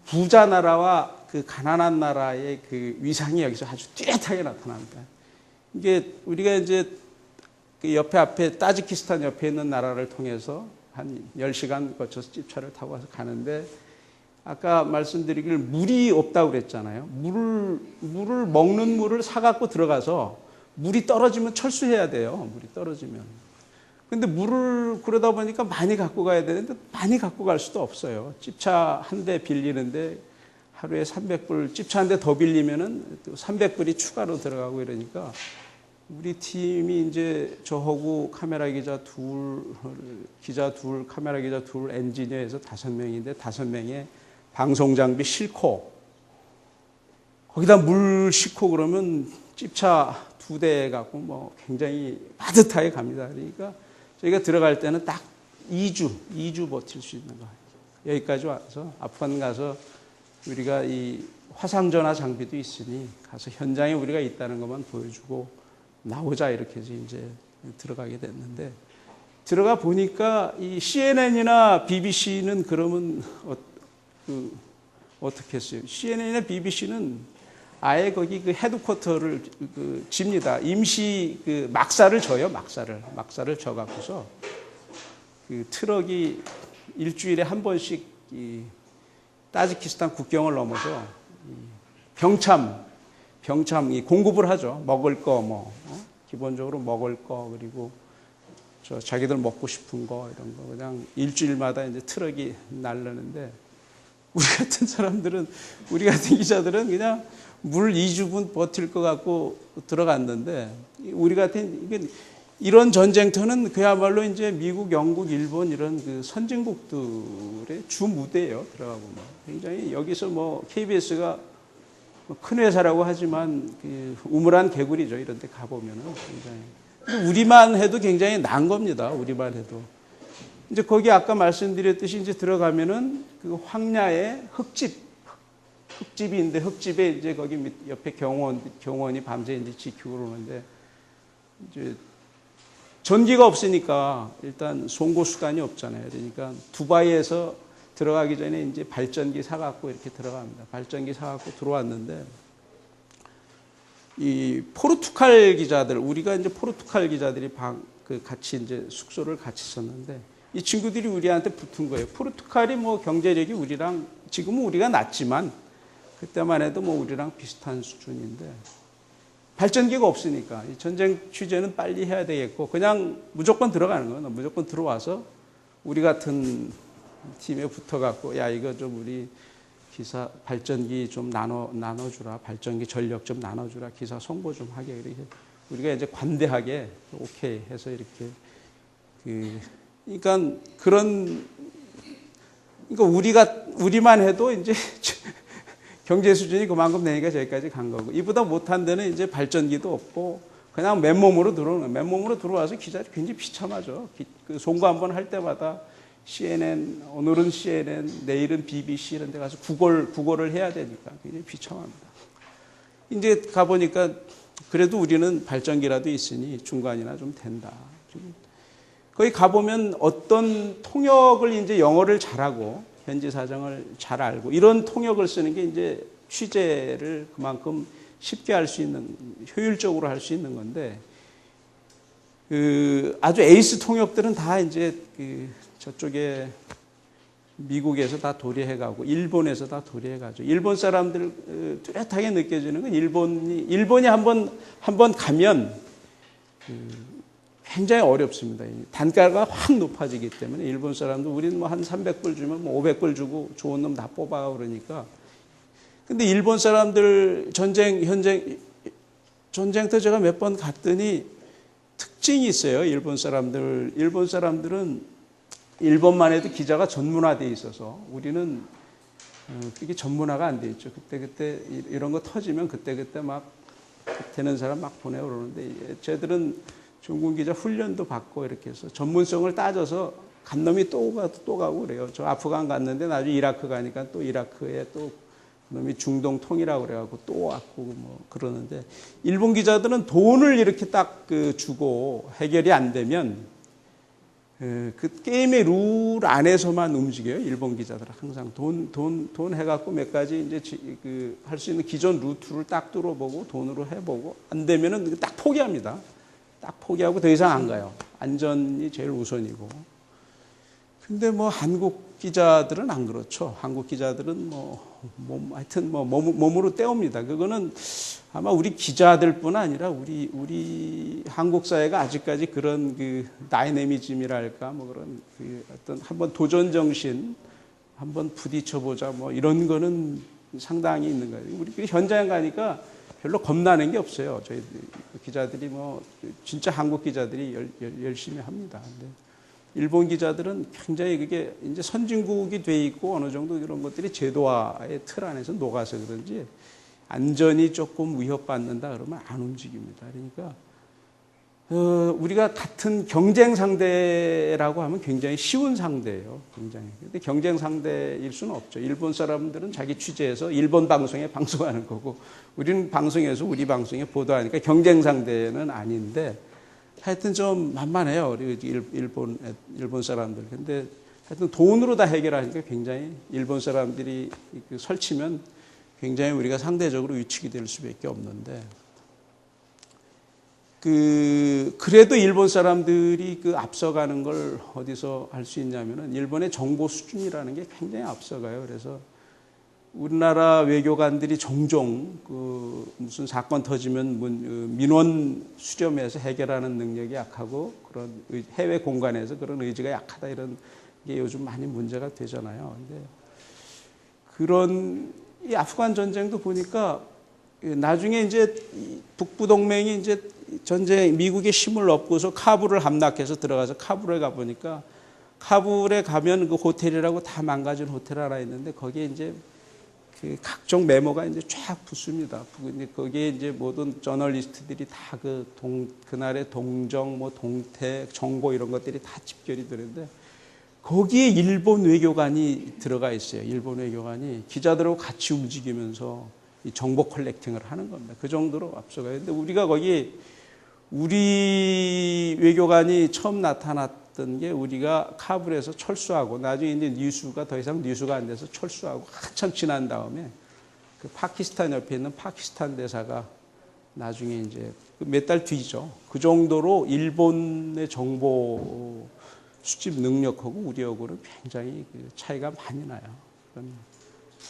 부자 나라와 그 가난한 나라의 그 위상이 여기서 아주 뚜렷하게 나타납니다. 이게 우리가 이제 그 앞에 타지키스탄 옆에 있는 나라를 통해서 한 10시간 거쳐서 찝차를 타고 와서 가는데 아까 말씀드리길 물이 없다고 그랬잖아요. 먹는 물을 사갖고 들어가서 물이 떨어지면 철수해야 돼요. 물이 떨어지면. 근데 물을 그러다 보니까 많이 갖고 가야 되는데 많이 갖고 갈 수도 없어요. 찝차 한 대 빌리는데 하루에 300불, 찝차 한 대 더 빌리면은 300불이 추가로 들어가고 이러니까 우리 팀이 이제 저하고 카메라 기자 둘, 카메라 기자 둘, 엔지니어 해서 5명인데 5명에 방송 장비 싣고 거기다 물 싣고 그러면 찝차 2대 갖고 뭐 굉장히 빠듯하게 갑니다. 그러니까 저희가 들어갈 때는 딱 2주 버틸 수 있는 거예요. 여기까지 와서 아프간 가서 우리가 이 화상전화 장비도 있으니 가서 현장에 우리가 있다는 것만 보여주고 나오자 이렇게 해서 이제 들어가게 됐는데 들어가 보니까 이 CNN이나 BBC는 그러면 어떻게 했어요? CNN이나 BBC는 아예 거기 그 헤드쿼터를 집니다. 임시 그 막사를 져요. 막사를 져갖고서 그 트럭이 일주일에 한 번씩 이 타지키스탄 국경을 넘어서 병참 공급을 하죠. 먹을 거 기본적으로 먹을 거 그리고 자기들 먹고 싶은 거 이런 거 그냥 일주일마다 이제 트럭이 날르는데 우리 같은 기자들은 그냥 물 2주분 버틸 것 같고 들어갔는데 우리 같은 이런 전쟁터는 그야말로 이제 미국, 영국, 일본 이런 그 선진국들의 주 무대예요. 들어가 보면 굉장히 여기서 뭐 KBS가 큰 회사라고 하지만 그 우물한 개구리죠. 이런 데 가보면은 굉장히 우리만 해도 굉장히 난 겁니다. 우리만 해도 이제 거기 아까 말씀드렸듯이 이제 들어가면은 그 황야의 흙집인데 흙집에 이제 거기 옆에 경원이 밤새 이제 지키고 그러는데 이제 전기가 없으니까 일단 송고 수단이 없잖아요. 그러니까 두바이에서 들어가기 전에 이제 발전기 사갖고 이렇게 들어갑니다. 발전기 사갖고 들어왔는데 이 포르투갈 기자들 우리가 이제 포르투갈 기자들이 같이 이제 숙소를 같이 썼는데 이 친구들이 우리한테 붙은 거예요. 포르투갈이 뭐 경제력이 우리랑 지금은 우리가 낮지만 그때만 해도 뭐 우리랑 비슷한 수준인데 발전기가 없으니까 이 전쟁 취재는 빨리 해야 되겠고 그냥 무조건 들어가는 거예요. 무조건 들어와서 우리 같은 팀에 붙어갖고 야 이거 좀 우리 기사 발전기 좀 나눠주라 발전기 전력 좀 나눠주라 기사 송고 좀 하게 이렇게 우리가 이제 관대하게 오케이 해서 이렇게 그러니까 우리만 해도 이제 경제 수준이 그만큼 되니까 저기까지 간 거고 이보다 못한 데는 이제 발전기도 없고 그냥 맨몸으로 들어와서 기자들이 굉장히 비참하죠. 그 송고 한번 할 때마다 CNN 오늘은 CNN 내일은 BBC 이런 데 가서 구걸을 해야 되니까 굉장히 비참합니다. 이제 가보니까 그래도 우리는 발전기라도 있으니 중간이나 좀 된다. 거기 가보면 어떤 통역을 이제 영어를 잘하고 현지 사정을 잘 알고 이런 통역을 쓰는 게 이제 취재를 그만큼 쉽게 할 수 있는 효율적으로 할 수 있는 건데 아주 에이스 통역들은 다 이제 저쪽에 미국에서 다 도래해가고 일본에서 다 도래해가죠. 일본 사람들 뚜렷하게 느껴지는 건 일본이 한번 가면 굉장히 어렵습니다. 단가가 확 높아지기 때문에 일본 사람도 우리는 뭐 한 300불 주면 뭐 500불 주고 좋은 놈 다 뽑아 그러니까. 근데 일본 사람들 전쟁터 제가 몇 번 갔더니 특징이 있어요. 일본 사람들은 일본만 해도 기자가 전문화되어 있어서 우리는 그게 전문화가 안 돼 있죠. 그때 이런 거 터지면 그때 막 되는 사람 막 보내고 그러는데 쟤들은 종군 기자 훈련도 받고 이렇게 해서 전문성을 따져서 간 놈이 또 가고 그래요. 저 아프간 갔는데 나중에 이라크 가니까 또 이라크에 또 놈이 중동 통이라고 그래갖고 또 왔고 뭐 그러는데 일본 기자들은 돈을 이렇게 딱 주고 해결이 안 되면 그 게임의 룰 안에서만 움직여요. 일본 기자들은 항상 돈 해갖고 몇 가지 이제 할 수 있는 기존 루트를 딱 뚫어보고 돈으로 해보고 안 되면은 딱 포기합니다. 딱 포기하고 더 이상 안 가요. 안전이 제일 우선이고. 근데 뭐 한국 기자들은 안 그렇죠. 한국 기자들은 하여튼 몸으로 때웁니다. 그거는 아마 우리 기자들뿐 아니라 우리 한국 사회가 아직까지 그런 다이내미즘이랄까 그런 어떤 한번 도전 정신, 한번 부딪혀 보자 이런 거는 상당히 있는 거예요. 우리 현장에 가니까 별로 겁나는 게 없어요. 저희 기자들이 진짜 한국 기자들이 열심히 합니다. 근데 일본 기자들은 굉장히 그게 이제 선진국이 돼 있고 어느 정도 이런 것들이 제도화의 틀 안에서 녹아서 그런지 안전이 조금 위협받는다 그러면 안 움직입니다. 그러니까 우리가 같은 경쟁 상대라고 하면 굉장히 쉬운 상대예요. 굉장히. 근데 경쟁 상대일 수는 없죠. 일본 사람들은 자기 취재해서 일본 방송에 방송하는 거고 우리는 방송에서 우리 방송에 보도하니까 경쟁 상대는 아닌데 하여튼 좀 만만해요. 우리 일본 사람들. 근데 하여튼 돈으로 다 해결하니까 굉장히 일본 사람들이 설치면 굉장히 우리가 상대적으로 위축이 될 수밖에 없는데 그래도 일본 사람들이 앞서가는 걸 어디서 알 수 있냐면은 일본의 정보 수준이라는 게 굉장히 앞서가요. 그래서 우리나라 외교관들이 종종 무슨 사건 터지면 민원 수렴해서 해결하는 능력이 약하고 그런 해외 공간에서 그런 의지가 약하다 이런 게 요즘 많이 문제가 되잖아요. 근데 그런 이 아프간 전쟁도 보니까 나중에 이제 북부 동맹이 이제 전쟁 미국의 힘을 얻고서 카불을 함락해서 들어가서 카불에 가 보니까 카불에 가면 그 호텔이라고 다 망가진 호텔 하나 있는데 거기에 이제 각종 메모가 이제 쫙 붙습니다. 거기에 이제 모든 저널리스트들이 다 그날의 동정, 동태, 정보 이런 것들이 다 집결이 되는데 거기에 일본 외교관이 들어가 있어요. 일본 외교관이 기자들하고 같이 움직이면서 이 정보 컬렉팅을 하는 겁니다. 그 정도로 앞서가요. 근데 우리가 거기 우리 외교관이 처음 나타났던 게 우리가 카불에서 철수하고 나중에 이제 뉴스가 더 이상 뉴스가 안 돼서 철수하고 한참 지난 다음에 그 파키스탄 옆에 있는 파키스탄 대사가 나중에 이제 몇 달 뒤죠. 그 정도로 일본의 정보 수집 능력하고 우리하고는 굉장히 차이가 많이 나요.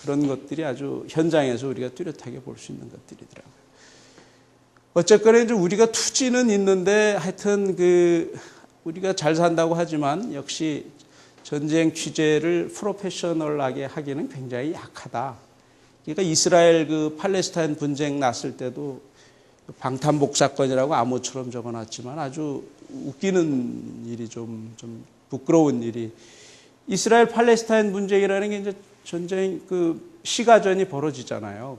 그런 것들이 아주 현장에서 우리가 뚜렷하게 볼 수 있는 것들이더라고요. 어쨌거나 이제 우리가 투지는 있는데 하여튼 우리가 잘 산다고 하지만 역시 전쟁 취재를 프로페셔널하게 하기는 굉장히 약하다. 그러니까 이스라엘 팔레스타인 분쟁 났을 때도 방탄복 사건이라고 암호처럼 적어놨지만 아주 웃기는 일이 좀 부끄러운 일이 이스라엘 팔레스타인 분쟁이라는 게 이제 전쟁 시가전이 벌어지잖아요.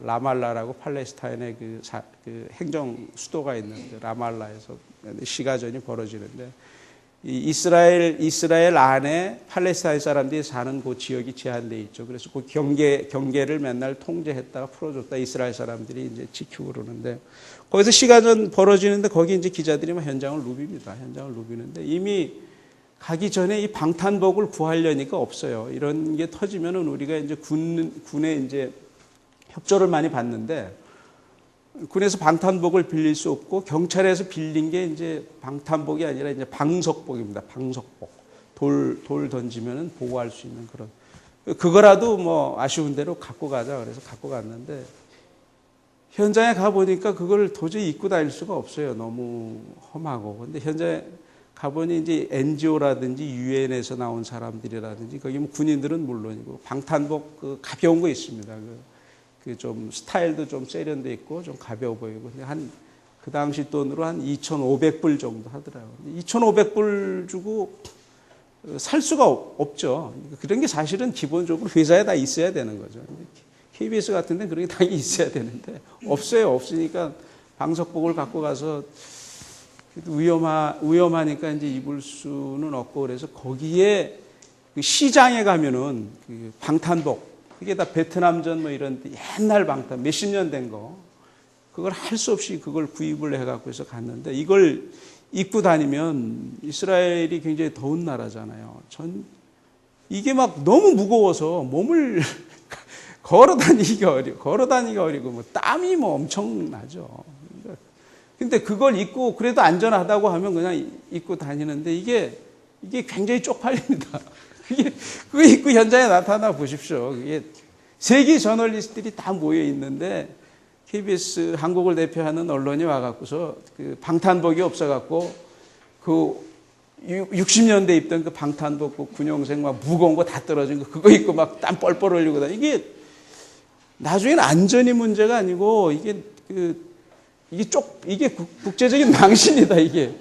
라말라라고 팔레스타인의 그 행정 수도가 있는데 라말라에서 시가전이 벌어지는데 이스라엘 안에 팔레스타인 사람들이 사는 그 지역이 제한돼 있죠. 그래서 그 경계를 맨날 통제했다가 풀어줬다 이스라엘 사람들이 이제 지키고 그러는데 거기서 시가전 벌어지는데 거기 이제 기자들이 현장을 누빕니다. 현장을 누비는데 이미 가기 전에 이 방탄복을 구하려니까 없어요. 이런 게 터지면은 우리가 이제 군에 이제 협조를 많이 받는데 군에서 방탄복을 빌릴 수 없고 경찰에서 빌린 게 이제 방탄복이 아니라 이제 방석복입니다. 방석복. 돌 던지면은 보호할 수 있는 그런. 그거라도 아쉬운 대로 갖고 가자. 그래서 갖고 갔는데 현장에 가 보니까 그걸 도저히 입고 다닐 수가 없어요. 너무 험하고. 근데 현장에 가보니 이제 NGO라든지 UN에서 나온 사람들이라든지 거기 군인들은 물론이고 방탄복 가벼운 거 있습니다. 좀 스타일도 좀 세련돼 있고 좀 가벼워 보이고 근데 그 당시 돈으로 한 2,500불 정도 하더라고요. 2,500불 주고 살 수가 없죠. 그런 게 사실은 기본적으로 회사에 다 있어야 되는 거죠. KBS 같은 데는 그런 게 당연히 있어야 되는데 없어요. 없으니까 방석복을 갖고 가서 위험하니까 이제 입을 수는 없고 그래서 거기에 그 시장에 가면은 그 방탄복, 그게 다 베트남전 뭐 이런 옛날 방탄 몇십 년 된 거, 그걸 할 수 없이 그걸 구입을 해갖고 해서 갔는데 이걸 입고 다니면 이스라엘이 굉장히 더운 나라잖아요. 이게 막 너무 무거워서 몸을 걸어 다니기가 어리고 뭐 땀이 뭐 엄청 나죠. 근데 그걸 입고 그래도 안전하다고 하면 그냥 입고 다니는데 이게 굉장히 쪽팔립니다. 그거 입고 현장에 나타나 보십시오. 그게 세계 저널리스트들이 다 모여 있는데 KBS 한국을 대표하는 언론이 와갖고서 그 방탄복이 없어갖고 그 60년대 입던 그 방탄복 그 군용색 막 무거운 거 다 떨어진 거 그거 입고 막 땀 뻘뻘 흘리고 다 이게 나중에는 안전이 문제가 아니고 이게 국제적인 망신이다 이게.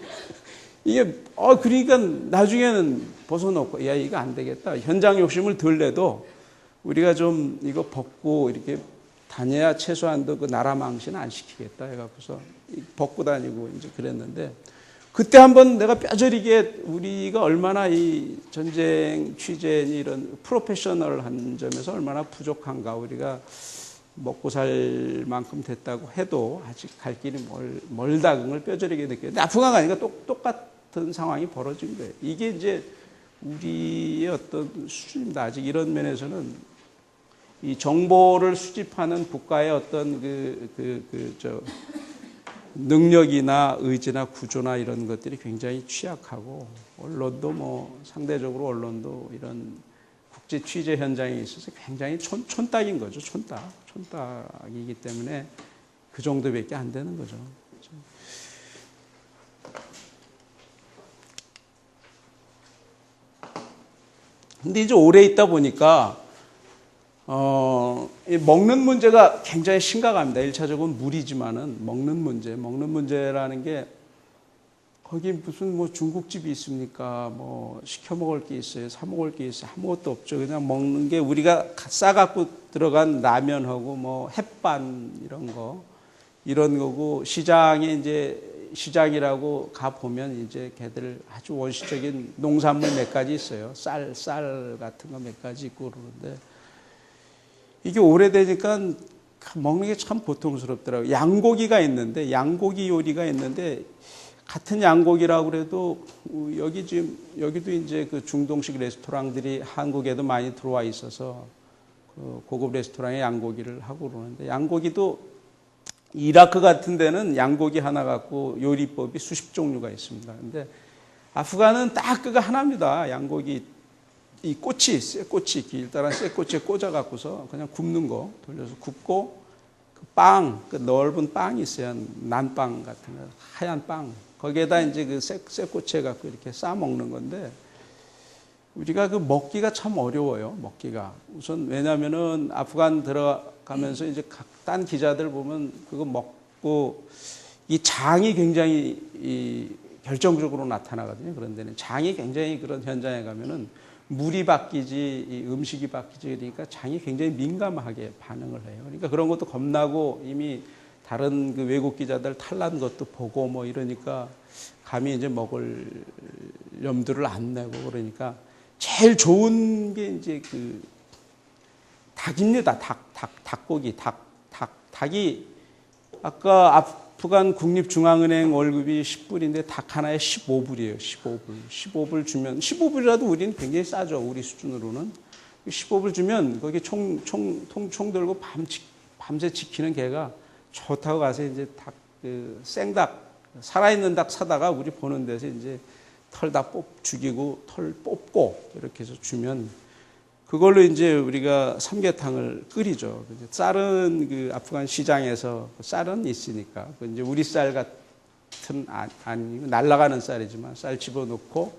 그러니까 나중에는 벗어놓고, 야, 이거 안 되겠다. 현장 욕심을 덜 내도 우리가 좀 이거 벗고 이렇게 다녀야 최소한도 그 나라 망신 안 시키겠다 해갖고서 벗고 다니고 이제 그랬는데, 그때 한번 내가 뼈저리게 우리가 얼마나 이 전쟁 취재 이런 프로페셔널한 점에서 얼마나 부족한가, 우리가 먹고 살 만큼 됐다고 해도 아직 갈 길이 멀다, 그걸 뼈저리게 느꼈는데 아프간 가니까 똑같은 상황이 벌어진 거예요. 이게 이제 우리의 어떤 수준입니다. 아직 이런 면에서는 이 정보를 수집하는 국가의 어떤 능력이나 의지나 구조나 이런 것들이 굉장히 취약하고, 언론도 뭐 상대적으로 언론도 이런 국제 취재 현장에 있어서 굉장히 촌딱인 거죠. 촌딱이기 때문에 그 정도밖에 안 되는 거죠. 근데 이제 오래 있다 보니까 먹는 문제가 굉장히 심각합니다. 1차적으로 물이지만은 먹는 문제라는 게, 거기 무슨 뭐 중국집이 있습니까? 뭐 시켜 먹을 게 있어요? 사 먹을 게 있어요? 아무것도 없죠. 그냥 먹는 게 우리가 싸갖고 들어간 라면하고 뭐 햇반 이런 거고, 시장이라고 가보면 이제 걔들 아주 원시적인 농산물 몇 가지 있어요. 쌀 같은 거 몇 가지 있고 그러는데, 이게 오래되니까 먹는 게 참 고통스럽더라고요. 양고기 요리가 있는데, 같은 양고기라고 그래도 여기도 이제 그 중동식 레스토랑들이 한국에도 많이 들어와 있어서 그 고급 레스토랑에 양고기를 하고 그러는데, 양고기도 이라크 같은 데는 양고기 하나 갖고 요리법이 수십 종류가 있습니다. 근데 아프간은 딱 그거 하나입니다. 양고기 이 쇠꼬치 길다란 쇠꼬치에 꽂아 갖고서 그냥 굽는 거 돌려서 굽고, 그 넓은 빵이 있어요. 난빵 같은 거, 하얀 빵. 거기에다 이제 그 쇠꼬치에 갖고 이렇게 싸 먹는 건데, 우리가 그 먹기가 참 어려워요. 먹기가. 우선 왜냐면은 아프간 들어가면서 이제 딴 기자들 보면 그거 먹고 이 장이 굉장히 결정적으로 나타나거든요. 그런 데는 장이 굉장히, 그런 현장에 가면은 물이 바뀌지 이 음식이 바뀌지, 그러니까 장이 굉장히 민감하게 반응을 해요. 그러니까 그런 것도 겁나고, 이미 다른 그 외국 기자들 탈난 것도 보고 뭐 이러니까 감히 이제 먹을 염두를 안 내고, 그러니까 제일 좋은 게 이제 그 닭입니다. 닭고기. 닭이 아까 아프간 국립중앙은행 월급이 10불인데 닭 하나에 15불이에요. 15불 주면, 15불이라도 우리는 굉장히 싸죠. 우리 수준으로는. 15불 주면 거기 총 들고 밤새 지키는 개가 좋다고 가서 이제 생닭, 살아있는 닭 사다가 우리 보는 데서 이제 털 다 죽이고 털 뽑고 이렇게 해서 주면, 그걸로 이제 우리가 삼계탕을 끓이죠. 쌀은 그 아프간 시장에서 쌀은 있으니까 이제 우리 쌀 같은 아니고 날아가는 쌀이지만 쌀 집어넣고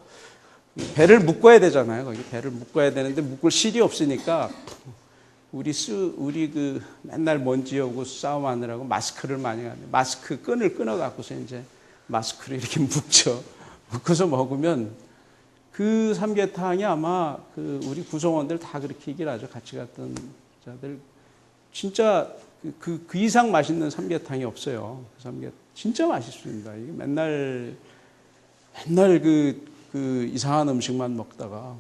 배를 묶어야 되잖아요. 거기 배를 묶어야 되는데 묶을 실이 없으니까 우리 그 맨날 먼지 오고 싸움하느라고 마스크를 많이 하는데, 마스크 끈을 끊어 갖고서 이제 마스크를 이렇게 묶죠. 묶어서 먹으면 그 삼계탕이 아마 그 우리 구성원들 다 그렇게 얘기를 하죠. 같이 갔던 자들. 진짜 그 이상 맛있는 삼계탕이 없어요. 진짜 맛있습니다. 이게 맨날 그 이상한 음식만 먹다가.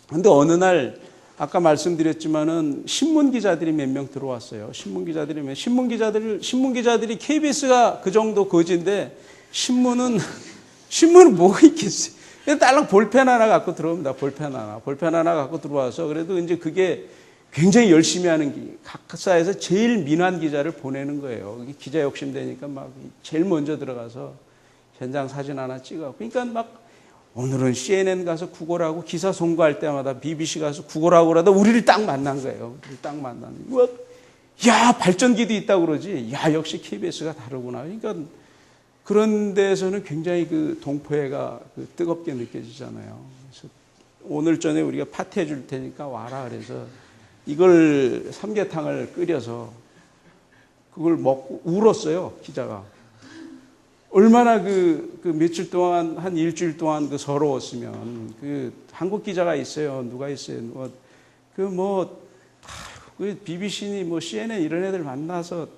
근데 어느 날 아까 말씀드렸지만은 신문 기자들이 몇 명 들어왔어요. 신문 기자들이 KBS가 그 정도 거지인데 신문은 뭐가 있겠어요? 그냥 딸랑 볼펜 하나 갖고 들어옵니다. 볼펜 하나 갖고 들어와서 그래도 이제 그게 굉장히 열심히 하는 각사에서 제일 민환 기자를 보내는 거예요. 기자 욕심 되니까 막 제일 먼저 들어가서 현장 사진 하나 찍어. 그러니까 막 오늘은 CNN 가서 구걸하고 기사 송고할 때마다 BBC 가서 구걸하고 그러다 우리를 딱 만난 거예요. 야, 발전기도 있다고 그러지. 야, 역시 KBS가 다르구나. 그러니까 그런 데서는 굉장히 그 동포애가 뜨겁게 느껴지잖아요. 그래서 오늘 전에 우리가 파티해 줄 테니까 와라. 그래서 이걸 삼계탕을 끓여서 그걸 먹고 울었어요, 기자가. 얼마나 그 며칠 동안, 한 일주일 동안 그 서러웠으면. 그 한국 기자가 있어요. 누가 있어요. 그 BBC니 뭐 CNN 이런 애들 만나서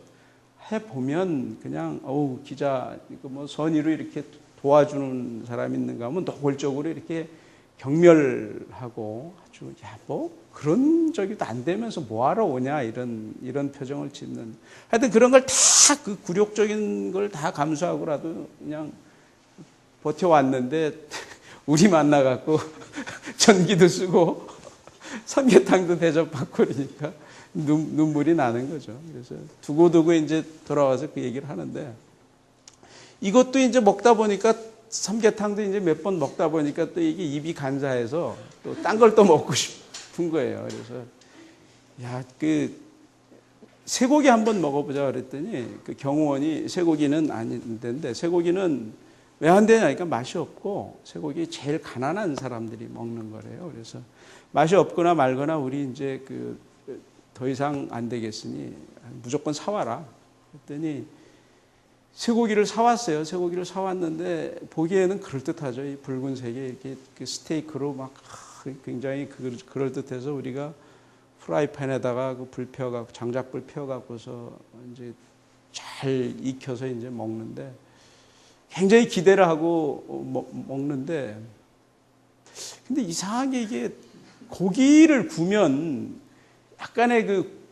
해보면 그냥, 기자, 뭐 선의로 이렇게 도와주는 사람이 있는가 하면 노골적으로 이렇게 경멸하고 아주, 그런 적이도 안 되면서 뭐하러 오냐, 이런 표정을 짓는. 하여튼 그런 걸 다 그 굴욕적인 걸 다 감수하고라도 그냥 버텨왔는데, 우리 만나갖고 전기도 쓰고 삼계탕도 대접받고 그러니까 눈물이 나는 거죠. 그래서 두고두고 이제 돌아와서 그 얘기를 하는데, 이것도 이제 먹다 보니까 삼계탕도 이제 몇 번 먹다 보니까 또 이게 입이 간사해서 또 딴 걸 또 먹고 싶은 거예요. 그래서 쇠고기 한번 먹어보자 그랬더니 그 경호원이 쇠고기는 안 된대. 쇠고기는 왜 안 되냐? 그러니까 맛이 없고 쇠고기 제일 가난한 사람들이 먹는 거래요. 그래서 맛이 없거나 말거나 우리 이제 더 이상 안 되겠으니 무조건 사와라. 그랬더니 쇠고기를 사왔어요. 쇠고기를 사왔는데 보기에는 그럴듯하죠. 이 붉은색의 이렇게 스테이크로 막 굉장히 그럴듯해서 우리가 프라이팬에다가 그 불 펴갖고 장작불 펴갖고서 이제 잘 익혀서 이제 먹는데 굉장히 기대를 하고 먹는데, 근데 이상하게 이게 고기를 구우면 약간의 그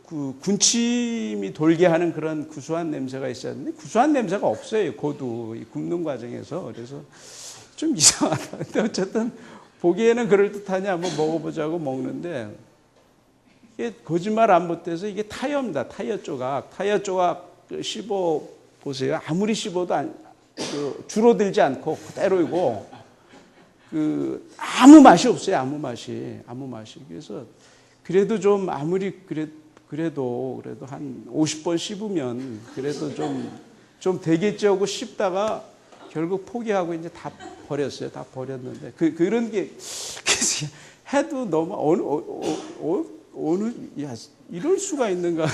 군침이 돌게 하는 그런 구수한 냄새가 있었는데 구수한 냄새가 없어요. 고도 굽는 과정에서. 그래서 좀 이상하다. 근데 어쨌든 보기에는 그럴듯하냐 한번 먹어보자고 먹는데, 이게 거짓말 안 못해서 이게 타이어입니다. 타이어 조각 씹어 보세요. 아무리 씹어도 줄어들지 않고 그대로이고 아무 맛이 없어요. 아무 맛이. 그래서 그래도 좀 아무리 그래도 한 50번 씹으면 그래도 좀 되겠지 하고 씹다가 결국 포기하고 이제 다 버렸어요. 다 버렸는데 그런 게 해도 너무 이럴 수가 있는가?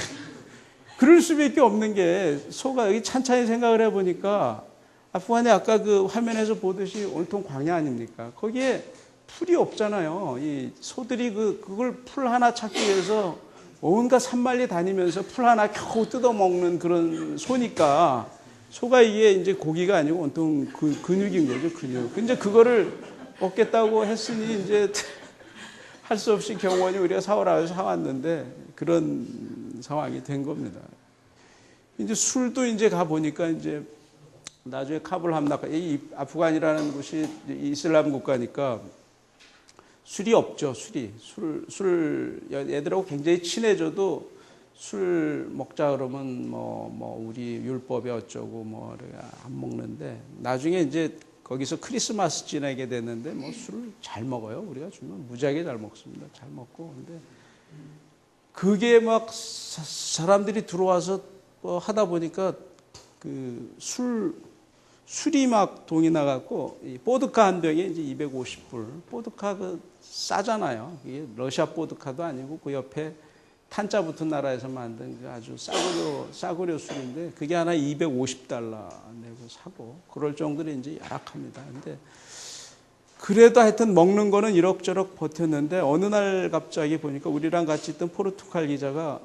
그럴 수밖에 없는 게 소가 여기 찬찬히 생각을 해보니까 아프간이 아까 그 화면에서 보듯이 온통 광야 아닙니까? 거기에 풀이 없잖아요. 이 소들이 그걸 풀 하나 찾기 위해서 온갖 산만리 다니면서 풀 하나 겨우 뜯어먹는 그런 소니까 소가 이게 이제 고기가 아니고 온통 근육인 거죠, 근육. 근데 그거를 먹겠다고 했으니 이제 할 수 없이 경호원이 우리가 사오라 해서 사왔는데 그런 상황이 된 겁니다. 이제 술도 이제 가보니까 이제 나중에 카불 함락, 이 아프간이라는 곳이 이슬람 국가니까 술이 없죠, 술, 애들하고 굉장히 친해져도 술 먹자 그러면 우리 율법에 어쩌고 안 먹는데, 나중에 이제 거기서 크리스마스 지내게 됐는데 술을 잘 먹어요. 우리가 주면 무지하게 잘 먹습니다. 잘 먹고. 근데 그게 막 사람들이 들어와서 하다 보니까 술이 막 동이 나갖고 보드카 한 병에 이제 250불. 보드카 싸잖아요. 이게 러시아 보드카도 아니고 그 옆에 탄자 붙은 나라에서 만든 아주 싸구려 술인데 그게 하나 250달러 내고 사고 그럴 정도로 이제 열악합니다. 근데 그래도 하여튼 먹는 거는 이럭저럭 버텼는데 어느 날 갑자기 보니까 우리랑 같이 있던 포르투갈 기자가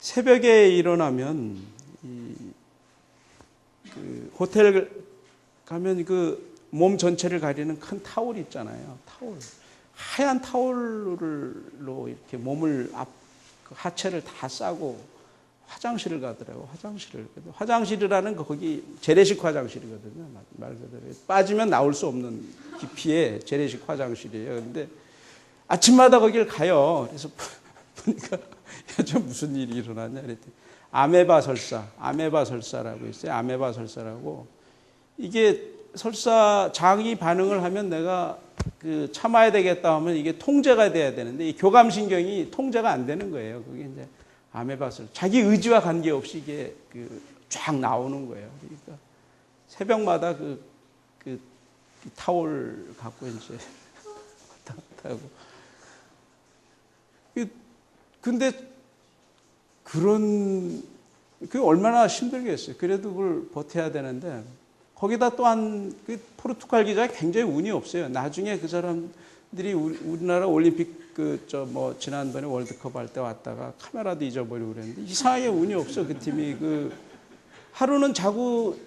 새벽에 일어나면 그 호텔 가면 그 몸 전체를 가리는 큰 타올 있잖아요. 타올. 하얀 타올로 이렇게 몸을 그 하체를 다 싸고 화장실을 가더라고. 화장실이라는 거 거기 재래식 화장실이거든요. 말 그대로 빠지면 나올 수 없는 깊이의 재래식 화장실이에요. 근데 아침마다 거기를 가요. 그래서 보니까 저 무슨 일이 일어났냐 그랬더니 아메바 설사라고 있어요. 아메바 설사라고. 이게 설사 장이 반응을 하면 내가 그 참아야 되겠다 하면 이게 통제가 돼야 되는데 이 교감신경이 통제가 안 되는 거예요. 그게 이제 아메바 설사. 자기 의지와 관계없이 이게 그 쫙 나오는 거예요. 그러니까 새벽마다 그 타올 갖고 이제 왔다 갔다 하고. 근데 그게 얼마나 힘들겠어요. 그래도 그걸 버텨야 되는데 거기다 또한 그 포르투갈 기자가 굉장히 운이 없어요. 나중에 그 사람들이 우리나라 올림픽 지난번에 월드컵 할 때 왔다가 카메라도 잊어버리고 그랬는데 이상하게 운이 없어. 그 팀이 하루는 자고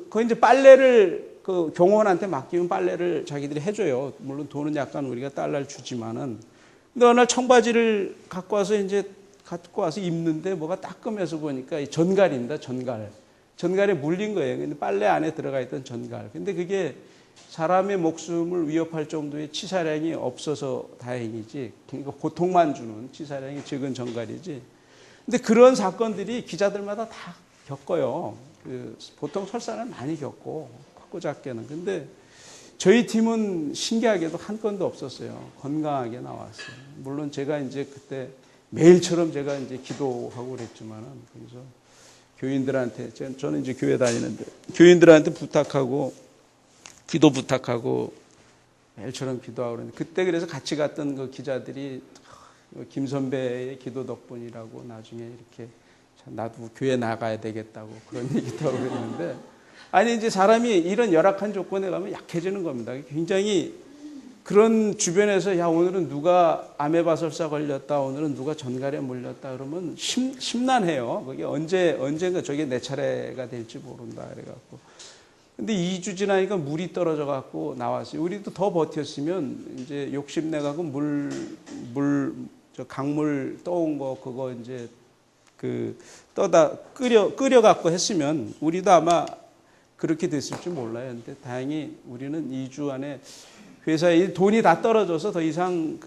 거기 이제 빨래를 그 경호원한테 맡기면 빨래를 자기들이 해줘요. 물론 돈은 약간 우리가 달러를 주지만은. 근데 어느 날 청바지를 갖고 와서 입는데 뭐가 따끔해서 보니까 전갈입니다. 전갈에 물린 거예요. 근데 빨래 안에 들어가 있던 전갈. 근데 그게 사람의 목숨을 위협할 정도의 치사량이 없어서 다행이지. 그러니까 고통만 주는 치사량이 적은 전갈이지. 근데 그런 사건들이 기자들마다 다 겪어요. 보통 설사는 많이 겪고 크고 작게는. 근데 저희 팀은 신기하게도 한 건도 없었어요. 건강하게 나왔어요. 물론 제가 이제 그때 매일처럼 제가 이제 기도하고 그랬지만은 그래서 교인들한테 저는 이제 교회 다니는데 교인들한테 기도 부탁하고 매일처럼 기도하고 그러는데 그때 그래서 같이 갔던 그 기자들이 김 선배의 기도 덕분이라고 나중에 이렇게 참 나도 교회 나가야 되겠다고 그런 얘기도 하고 그랬는데 아니 이제 사람이 이런 열악한 조건에 가면 약해지는 겁니다. 굉장히 그런 주변에서 야 오늘은 누가 아메바 설사 걸렸다, 오늘은 누가 전갈에 물렸다 그러면 심란해요. 그게 언젠가 저게 내 차례가 될지 모른다 그래갖고. 근데 2주 지나니까 물이 떨어져 갖고 나왔어요. 우리도 더 버텼으면 이제 욕심내갖고 강물 떠온 거 그거 이제 끓여 갖고 했으면 우리도 아마 그렇게 됐을지 몰라요. 근데 다행히 우리는 2주 안에 회사에 돈이 다 떨어져서 더 이상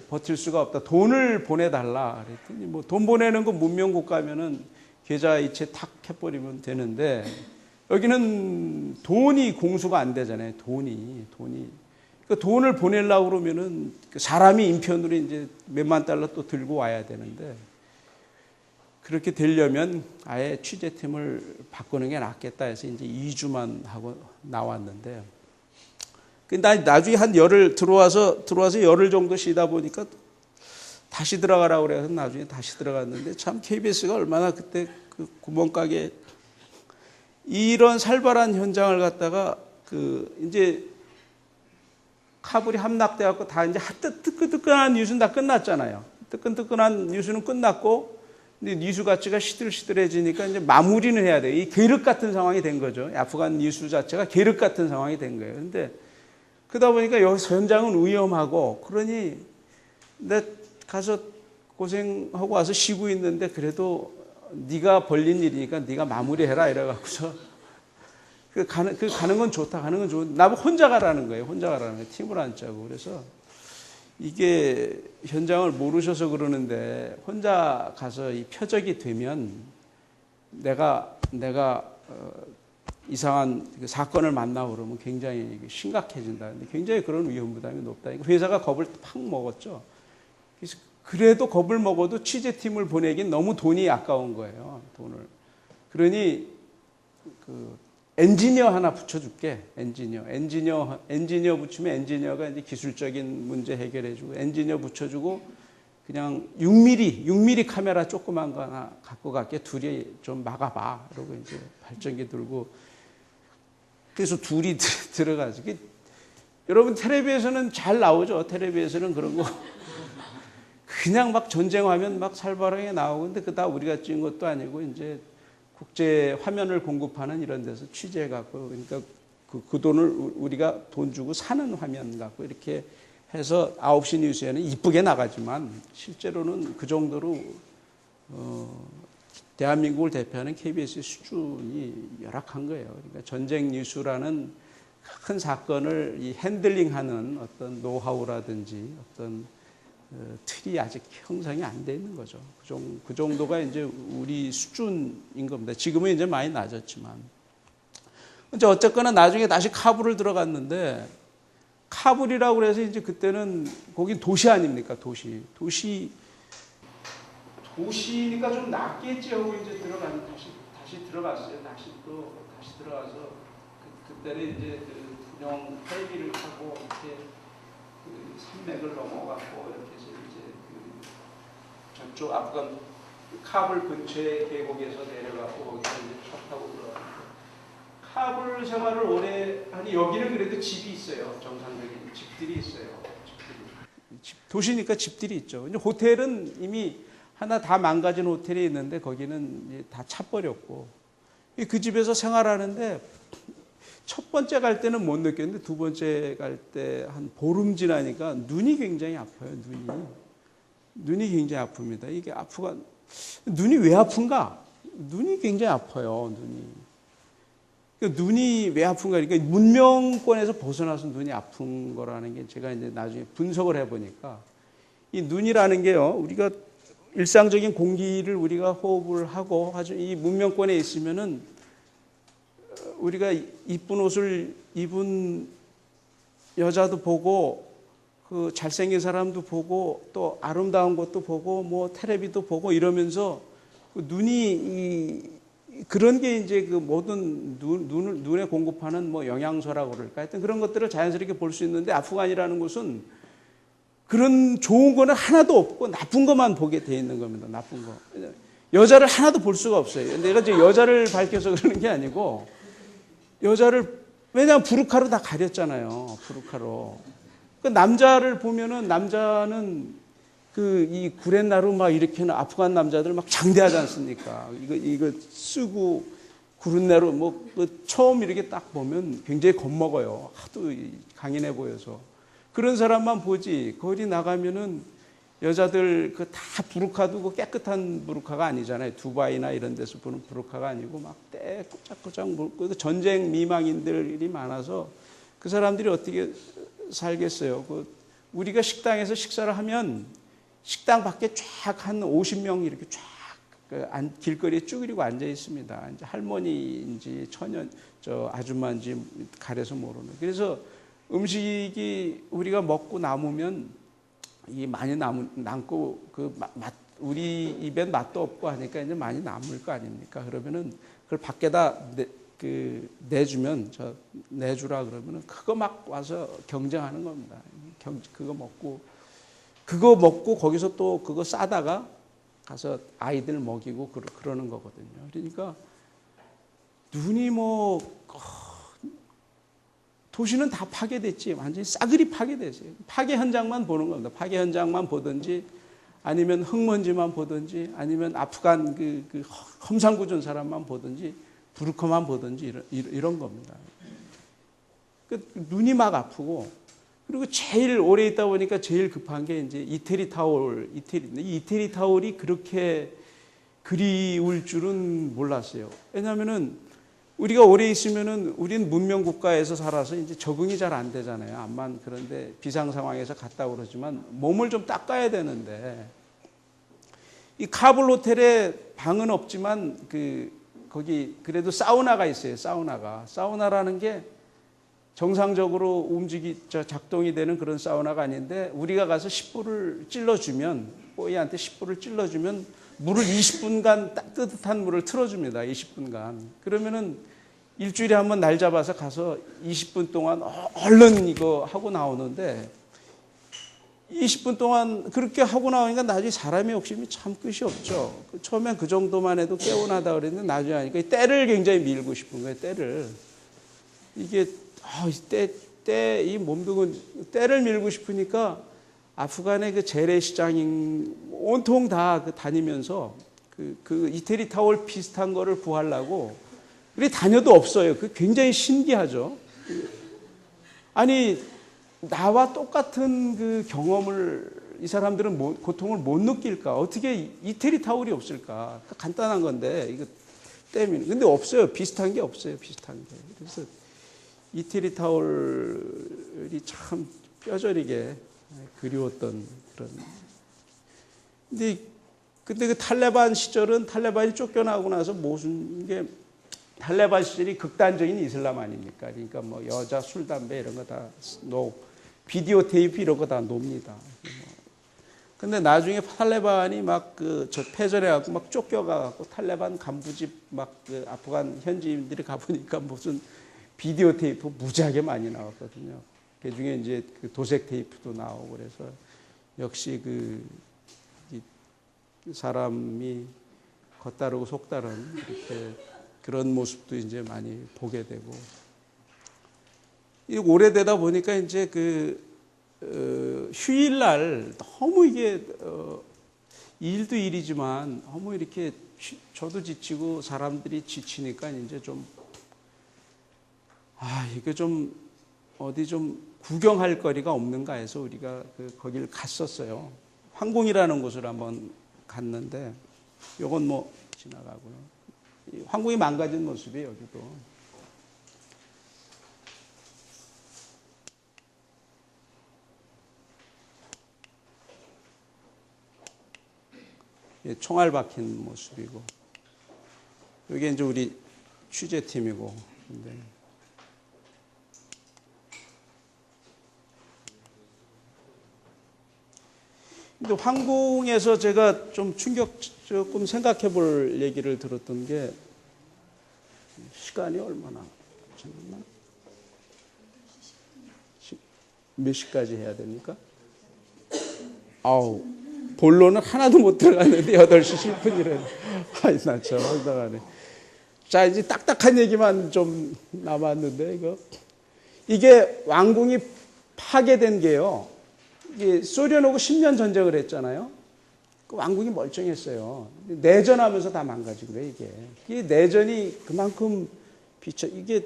버틸 수가 없다. 돈을 보내달라. 그랬더니 뭐 돈 보내는 거 문명국가면은 계좌 이체 탁 해버리면 되는데 여기는 돈이 공수가 안 되잖아요. 돈이. 그러니까 돈을 보내려고 그러면은 사람이 인편으로 이제 몇만 달러 또 들고 와야 되는데 그렇게 되려면 아예 취재팀을 바꾸는 게 낫겠다 해서 이제 2주만 하고 나왔는데 나중에 한 열흘 들어와서 열흘 정도 쉬다 보니까 다시 들어가라고 그래서 나중에 다시 들어갔는데 참 KBS가 얼마나 그때 그 구멍가게 이런 살벌한 현장을 갖다가 이제 카불이 함락돼 갖고 다 이제 뜨끈뜨끈한 뉴스는 다 끝났잖아요. 뜨끈뜨끈한 뉴스는 끝났고 근데 뉴스 가치가 시들시들해지니까 이제 마무리는 해야 돼요. 이 계륵 같은 상황이 된 거죠. 아프간 뉴스 자체가 계륵 같은 상황이 된 거예요. 근데 그러다 보니까 여기 현장은 위험하고 그러니 내 가서 고생하고 와서 쉬고 있는데 그래도 네가 벌린 일이니까 네가 마무리해라 이래갖고서 가는 건 좋다. 가는 건 좋은데 나보고 혼자 가라는 거예요. 팀을 안 짜고. 그래서 이게 현장을 모르셔서 그러는데 혼자 가서 이 표적이 되면 내가 이상한 사건을 만나고 그러면 굉장히 심각해진다. 근데 굉장히 그런 위험 부담이 높다. 회사가 겁을 팍 먹었죠. 그래서 그래도 겁을 먹어도 취재팀을 보내긴 너무 돈이 아까운 거예요. 돈을. 그러니 엔지니어 하나 붙여줄게. 엔지니어 붙이면 엔지니어가 이제 기술적인 문제 해결해주고 엔지니어 붙여주고 그냥 6mm 카메라 조그만 거 하나 갖고 갈게. 둘이 좀 막아봐. 그러고 이제 발전기 들고 그래서 둘이 들어가서 여러분 텔레비에서는 잘 나오죠. 텔레비에서는 그런 거 그냥 막 전쟁하면 막 살벌하게 나오고 근데 그 다 우리가 찍은 것도 아니고 이제 국제 화면을 공급하는 이런 데서 취재해갖고, 그러니까 그 돈을 우리가 돈 주고 사는 화면 갖고 이렇게 해서 9시 뉴스에는 이쁘게 나가지만 실제로는 그 정도로 대한민국을 대표하는 KBS의 수준이 열악한 거예요. 그러니까 전쟁 뉴스라는 큰 사건을 이 핸들링하는 어떤 노하우라든지 어떤 틀이 아직 형성이 안 돼 있는 거죠. 그 정도가 이제 우리 수준인 겁니다. 지금은 이제 많이 낮았지만. 이제 어쨌거나 나중에 다시 카불을 들어갔는데, 카불이라고 그래서 이제 그때는 거긴 도시 아닙니까? 도시니까 좀 낫겠지 하고 이제 다시 들어갔어요. 다시 들어가서 그때는 이제 그 군용 헬기를 타고 이렇게 그 산맥을 넘어가고 이렇게 해서 이제 그 저쪽 아프간 카불 근처의 계곡에서 내려가고 거기서 이제 차 타고 들어갔는데, 카불 생활을 오래 하니 여기는 그래도 집이 있어요. 정상적인 집들이 있어요. 도시니까 집들이 있죠. 이제 호텔은 이미 하나 다 망가진 호텔이 있는데 거기는 이제 다 차버렸고, 그 집에서 생활하는데 첫 번째 갈 때는 못 느꼈는데 두 번째 갈 때 한 보름 지나니까 눈이 굉장히 아파요. 눈이 굉장히 아픕니다. 이게 눈이 왜 아픈가? 눈이 굉장히 아파요. 눈이 왜 아픈가? 그러니까 문명권에서 벗어나서 눈이 아픈 거라는 게 제가 이제 나중에 분석을 해보니까, 이 눈이라는 게요, 우리가 일상적인 공기를 우리가 호흡을 하고 이 문명권에 있으면은 우리가 이쁜 옷을 입은 여자도 보고, 그 잘생긴 사람도 보고, 또 아름다운 것도 보고, 뭐 텔레비도 보고 이러면서 그 눈이 그런 게 이제 그 모든 눈에 공급하는 뭐 영양소라고 그럴까, 하여튼 그런 것들을 자연스럽게 볼 수 있는데, 아프간이라는 곳은 그런 좋은 거는 하나도 없고 나쁜 것만 보게 돼 있는 겁니다. 나쁜 거. 여자를 하나도 볼 수가 없어요. 내가 이제 여자를 밝혀서 그러는 게 아니고, 왜냐하면 부르카로 다 가렸잖아요. 부르카로. 그 남자를 보면은, 남자는 이 구렛나루 막 일으키는 아프간 남자들 막 장대하지 않습니까? 이거 쓰고 구렛나루 처음 이렇게 딱 보면 굉장히 겁먹어요. 하도 강인해 보여서. 그런 사람만 보지, 거기 나가면은 여자들 다 부르카도 그 깨끗한 부르카가 아니잖아요. 두바이나 이런 데서 보는 부르카가 아니고 막 때 꼬짝꼬짝 전쟁 미망인들이 많아서 그 사람들이 어떻게 살겠어요. 우리가 식당에서 식사를 하면 식당 밖에 쫙 한 50명 이렇게 쫙 길거리에 쭉 이러고 앉아 있습니다. 이제 할머니인지 아줌마인지 가려서 모르는. 그래서 음식이 우리가 먹고 남으면 이 많이 남고 우리 입엔 맛도 없고 하니까 이제 많이 남을 거 아닙니까? 그러면은 그걸 밖에다 내주면, 내주라 그러면은 그거 막 와서 경쟁하는 겁니다. 그거 먹고 거기서 또 그거 싸다가 가서 아이들 먹이고 그러는 거거든요. 그러니까 눈이 도시는 다 파괴됐지, 완전히 싸그리 파괴됐어요. 파괴 현장만 보는 겁니다. 파괴 현장만 보든지, 아니면 흙먼지만 보든지, 아니면 아프간 그 험상궂은 사람만 보든지, 부르카만 보든지 이런 겁니다. 눈이 막 아프고, 그리고 제일 오래 있다 보니까 제일 급한 게 이제 이태리 타올이 그렇게 그리울 줄은 몰랐어요. 왜냐하면은 우리가 오래 있으면은 우리는 문명 국가에서 살아서 이제 적응이 잘 안 되잖아요. 암만 그런데 비상 상황에서 갔다 그러지만 몸을 좀 닦아야 되는데, 이 카불 호텔에 방은 없지만 거기 그래도 사우나가 있어요. 사우나라는 게 정상적으로 작동이 되는 그런 사우나가 아닌데, 우리가 가서 10불을 찔러주면, 뽀이한테 10불을 찔러주면 물을 20분간 따뜻한 물을 틀어줍니다. 20분간. 그러면은 일주일에 한번 날 잡아서 가서 20분 동안 얼른 이거 하고 나오는데, 20분 동안 그렇게 하고 나오니까 나중에 사람의 욕심이 참 끝이 없죠. 처음엔 그 정도만 해도 개운하다 그랬는데 나중에 하니까 때를 굉장히 밀고 싶은 거예요. 때를. 이게 이 몸뚱은 때를 밀고 싶으니까 아프간의 그 재래시장인 온통 다 다니면서 그 이태리 타월 비슷한 거를 구하려고 우리 다녀도 없어요. 그 굉장히 신기하죠. 아니 나와 똑같은 그 경험을 이 사람들은 고통을 못 느낄까? 어떻게 이태리 타월이 없을까? 간단한 건데 이거 때문에 근데 없어요. 비슷한 게 없어요. 비슷한 게. 그래서 이태리 타월이 참 뼈저리게 그리웠던 그런. 근데 그 탈레반 시절은 탈레반이 쫓겨나고 나서 무슨 게 탈레반 시절이 극단적인 이슬람 아닙니까? 그러니까 뭐 여자 술 담배 이런 거 다 비디오 테이프 이런 거 다 놉니다. 근데 나중에 탈레반이 막 저 패전해갖고 막 쫓겨가갖고 탈레반 간부집 막 그 아프간 현지인들이 가보니까 무슨 비디오 테이프 무지하게 많이 나왔거든요. 그 중에 이제 그 도색 테이프도 나오고 그래서 역시 사람이 겉다르고 속다른 이렇게 그런 모습도 이제 많이 보게 되고 오래되다 보니까 이제 휴일날 너무 이게 일도 일이지만 너무 이렇게 저도 지치고 사람들이 지치니까 이제 좀 이게 좀 어디 좀 구경할 거리가 없는가 해서 우리가 거기를 갔었어요. 황궁이라는 곳을 한번 갔는데 요건 뭐 지나가고요. 황궁이 망가진 모습이에요. 여기도. 총알 박힌 모습이고 여기 이제 우리 취재팀이고 근데 황궁에서 제가 좀 조금 생각해 볼 얘기를 들었던 게 시간이 얼마나 잠깐만 몇 시까지 해야 됩니까? 본론은 하나도 못 들어갔는데 8시 10분이래. 나 참 황당하네. 자, 이제 딱딱한 얘기만 좀 남았는데 이게 왕궁이 파괴된 게요. 이게 소련하고 10년 전쟁을 했잖아요. 그 왕궁이 멀쩡했어요. 내전하면서 다 망가진 거예요, 이게. 이 내전이 그만큼 이게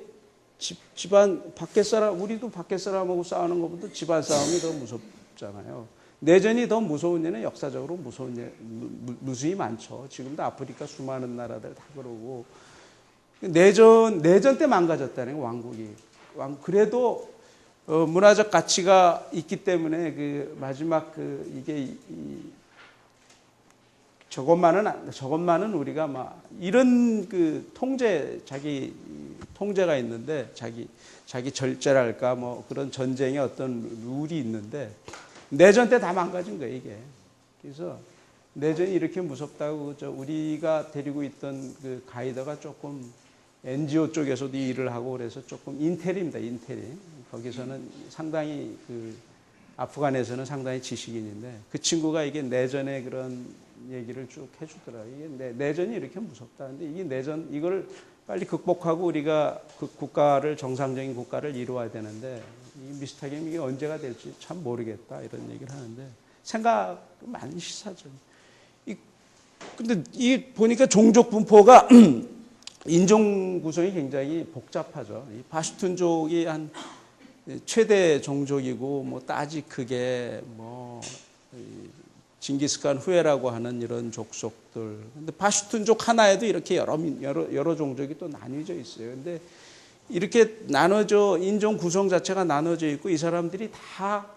집안 밖에 사람, 우리도 밖에 사람하고 싸우는 것보다 집안 싸움이 더 무섭잖아요. 내전이 더 무서운 일은 역사적으로 무서운 일, 무수히 많죠. 지금도 아프리카 수많은 나라들 다 그러고. 내전 때 망가졌다는 거예요, 왕국이. 그래도 문화적 가치가 있기 때문에 마지막 이게 저것만은 우리가 막 이런 자기 통제가 있는데 자기 절제랄까 뭐 그런 전쟁의 어떤 룰이 있는데 내전 때 다 망가진 거예요, 이게. 그래서 내전이 이렇게 무섭다고 우리가 데리고 있던 그 가이드가 조금 NGO 쪽에서도 일을 하고 그래서 조금 인텔입니다, 인텔이. 거기서는 상당히 아프간에서는 상당히 지식인인데 그 친구가 이게 내전의 그런 얘기를 쭉 해주더라고요. 이게 내전이 이렇게 무섭다. 근데 이게 이걸 빨리 극복하고 우리가 그 정상적인 국가를 이루어야 되는데 이 미스터게임 이게 언제가 될지 참 모르겠다 이런 얘기를 하는데 생각 많이 시사죠. 근데 보니까 종족 분포가 인종 구성이 굉장히 복잡하죠. 이 파슈툰족이 한 최대 종족이고 뭐 따지크게 뭐 징기스칸 후예라고 하는 이런 족속들. 근데 파슈툰족 하나에도 이렇게 여러 종족이 또 나뉘어져 있어요. 근데 이렇게 인종 구성 자체가 나눠져 있고 이 사람들이 다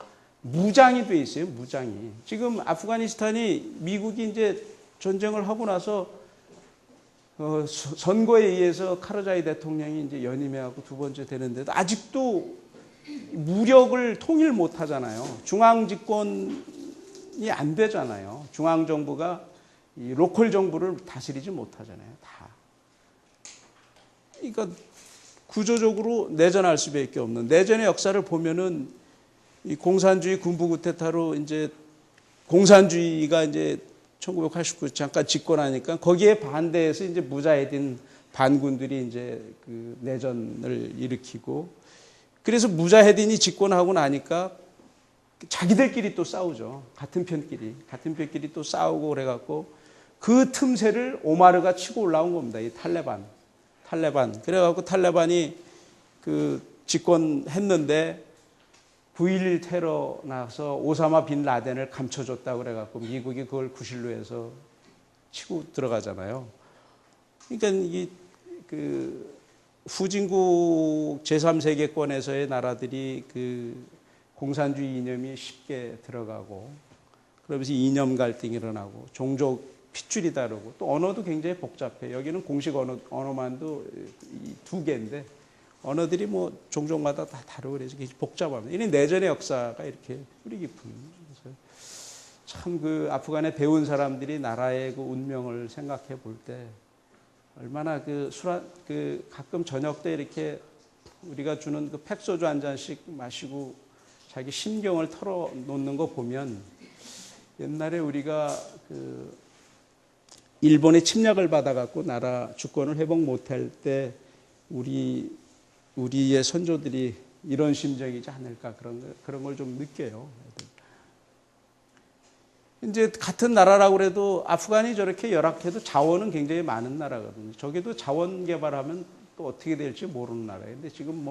무장이 돼 있어요. 무장이. 지금 아프가니스탄이 미국이 이제 전쟁을 하고 나서 선거에 의해서 카르자이 대통령이 이제 연임해하고 두 번째 되는데도 아직도 무력을 통일 못 하잖아요. 중앙 집권이 안 되잖아요. 중앙 정부가 이 로컬 정부를 다스리지 못하잖아요. 다. 그러니까 구조적으로 내전할 수밖에 없는 내전의 역사를 보면은 이 공산주의 군부 쿠데타로 이제 공산주의가 이제 1989 잠깐 집권하니까 거기에 반대해서 이제 무자헤딘 반군들이 이제 그 내전을 일으키고 그래서 무자헤딘이 집권하고 나니까 자기들끼리 또 싸우죠. 같은 편끼리 또 싸우고 그래갖고 그 틈새를 오마르가 치고 올라온 겁니다. 이 탈레반. 그래갖고 탈레반이 그 집권했는데 9.11 테러 나서 오사마 빈 라덴을 감춰줬다고 그래갖고 미국이 그걸 구실로 해서 치고 들어가잖아요. 그러니까 이 그 후진국 제3세계권에서의 나라들이 그 공산주의 이념이 쉽게 들어가고 그러면서 이념 갈등이 일어나고 종족 핏줄이 다르고 또 언어도 굉장히 복잡해. 여기는 공식 언어만도 두 개인데 언어들이 뭐 종족마다 다 다르고 그래서 복잡합니다. 이 내전의 역사가 이렇게 뿌리 깊은. 그래서 참 그 아프간에 배운 사람들이 나라의 그 운명을 생각해 볼 때 얼마나 그 가끔 저녁 때 이렇게 우리가 주는 그 팩소주 한 잔씩 마시고 자기 심경을 털어놓는 거 보면 옛날에 우리가 그 일본의 침략을 받아갖고 나라 주권을 회복 못할 때 우리의 선조들이 이런 심정이지 않을까 그런 걸 좀 느껴요. 이제 같은 나라라고 그래도 아프간이 저렇게 열악해도 자원은 굉장히 많은 나라거든요. 저기도 자원 개발하면 또 어떻게 될지 모르는 나라예요. 근데 지금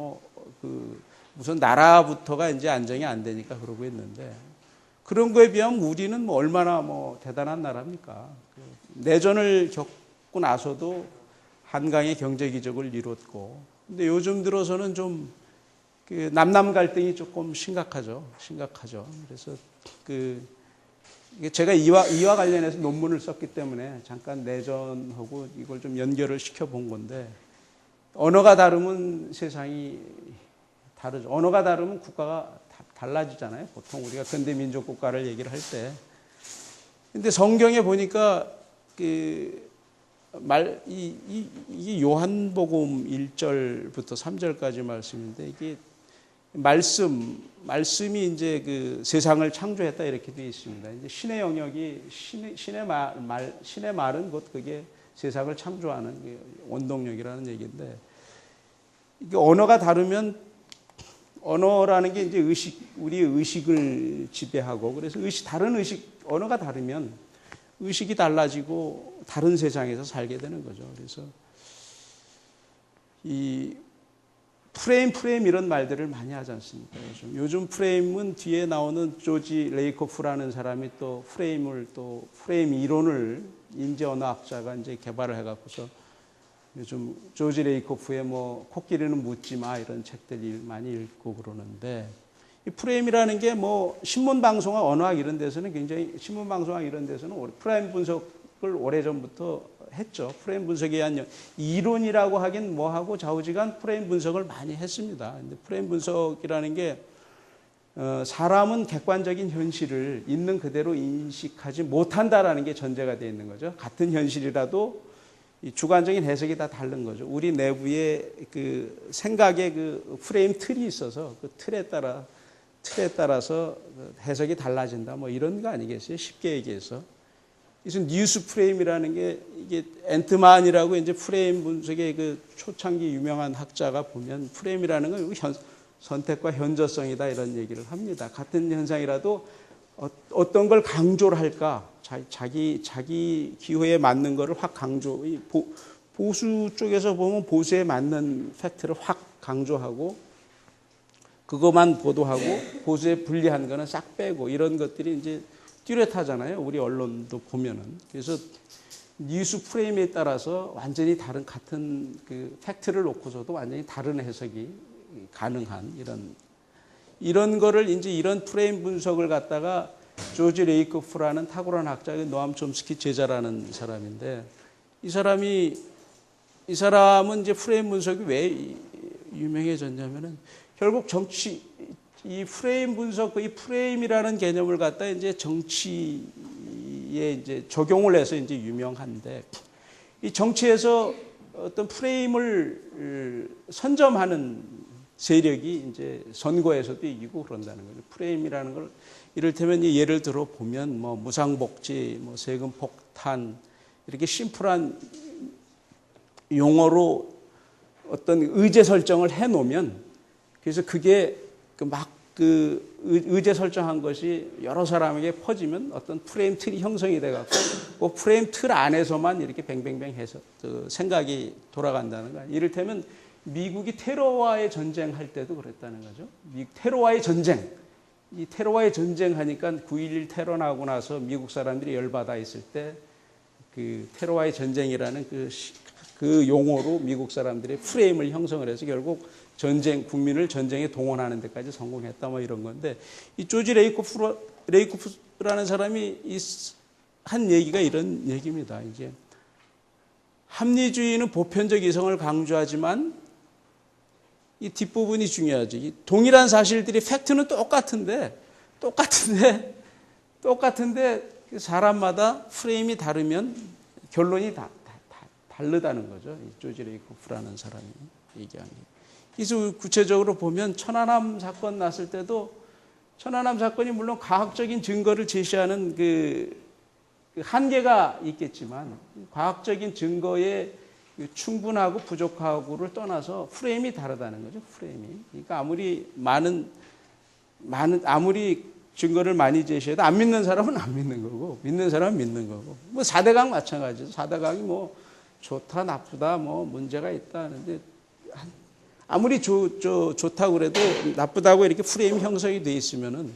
무슨 나라부터가 이제 안정이 안 되니까 그러고 있는데 그런 거에 비하면 우리는 뭐 얼마나 대단한 나라입니까? 내전을 겪고 나서도 한강의 경제 기적을 이뤘고 근데 요즘 들어서는 좀 그 남남 갈등이 조금 심각하죠. 그래서 제가 이와 관련해서 논문을 썼기 때문에 잠깐 내전하고 이걸 좀 연결을 시켜본 건데 언어가 다르면 세상이 다르죠. 언어가 다르면 국가가 달라지잖아요. 보통 우리가 근대 민족 국가를 얘기를 할 때. 근데 성경에 보니까 이게 요한복음 1절부터 3절까지 말씀인데 이게 말씀이 이제 그 세상을 창조했다 이렇게 되어 있습니다. 이제 신의 영역이 신의 말은 곧 그게 세상을 창조하는 원동력이라는 얘기인데 이게 언어가 다르면 언어라는 게 이제 우리의 의식을 지배하고 그래서 언어가 다르면 의식이 달라지고 다른 세상에서 살게 되는 거죠. 그래서 이 프레임 이런 말들을 많이 하지 않습니까? 요즘 프레임은 뒤에 나오는 조지 레이코프라는 사람이 또 프레임 이론을 인지 언어학자가 이제 개발을 해갖고서 요즘 조지 레이코프의 코끼리는 묻지 마 이런 책들이 많이 읽고 그러는데 이 프레임이라는 게 신문방송학 언어학 이런 데서는 신문방송학 이런 데서는 프레임 분석을 오래전부터 했죠. 프레임 분석에 대한 이론이라고 하긴 뭐하고 좌우지간 프레임 분석을 많이 했습니다. 근데 프레임 분석이라는 게 사람은 객관적인 현실을 있는 그대로 인식하지 못한다라는 게 전제가 되어 있는 거죠. 같은 현실이라도 이 주관적인 해석이 다 다른 거죠. 우리 내부에 그 생각의 그 프레임 틀이 있어서 그 틀에 따라서 해석이 달라진다. 이런 거 아니겠어요? 쉽게 얘기해서. 그래서 뉴스 프레임이라는 게 이게 앤트만이라고 이제 프레임 분석의 그 초창기 유명한 학자가 보면 프레임이라는 건 선택과 현저성이다 이런 얘기를 합니다. 같은 현상이라도 어떤 걸 강조를 할까? 자기 기호에 맞는 거를 확 강조. 보수 쪽에서 보면 보수에 맞는 팩트를 확 강조하고 그것만 보도하고 보수에 불리한 거는 싹 빼고 이런 것들이 이제 뚜렷하잖아요. 우리 언론도 보면은. 그래서 뉴스 프레임에 따라서 완전히 같은 그 팩트를 놓고서도 완전히 다른 해석이 가능한 이런 거를 이제 이런 프레임 분석을 갖다가 조지 레이코프라는 탁월한 학자의 노암 촘스키 제자라는 사람인데 이 사람은 이제 프레임 분석이 왜 유명해졌냐면은 결국 이 프레임 분석, 이 프레임이라는 개념을 갖다 이제 정치에 이제 적용을 해서 이제 유명한데 이 정치에서 어떤 프레임을 선점하는 세력이 이제 선거에서도 이기고 그런다는 거죠. 프레임이라는 걸 이를테면 예를 들어 보면 무상복지, 세금 폭탄 이렇게 심플한 용어로 어떤 의제 설정을 해놓으면 그래서 그게 막 그 의제 설정한 것이 여러 사람에게 퍼지면 어떤 프레임 틀이 형성이 돼갖고 그 프레임 틀 안에서만 이렇게 뱅뱅뱅 해서 그 생각이 돌아간다는 거야. 이를테면 미국이 테러와의 전쟁할 때도 그랬다는 거죠. 테러와의 전쟁. 이 테러와의 전쟁하니까 9.11 테러 나고 나서 미국 사람들이 열받아 있을 때 그 테러와의 전쟁이라는 그 용어로 미국 사람들이 프레임을 형성을 해서 결국 국민을 전쟁에 동원하는 데까지 성공했다 뭐 이런 건데, 이 조지 레이코프라는 사람이 한 얘기가 이런 얘기입니다. 이제 합리주의는 보편적 이성을 강조하지만 이 뒷부분이 중요하죠. 이 동일한 사실들이 팩트는 똑같은데 사람마다 프레임이 다르면 결론이 다르다는 거죠. 이 조지 레이코프라는 사람이 얘기한 게. 그래서 구체적으로 보면 천안함 사건 났을 때도 천안함 사건이 물론 과학적인 증거를 제시하는 그 한계가 있겠지만 과학적인 증거에 충분하고 부족하고를 떠나서 프레임이 다르다는 거죠. 프레임이. 그러니까 아무리 증거를 많이 제시해도 안 믿는 사람은 안 믿는 거고 믿는 사람은 믿는 거고. 뭐 4대강 마찬가지죠. 4대강이 뭐 좋다 나쁘다 뭐 문제가 있다 하는데 아무리 좋다고 그래도 나쁘다고 이렇게 프레임 형성이 돼 있으면은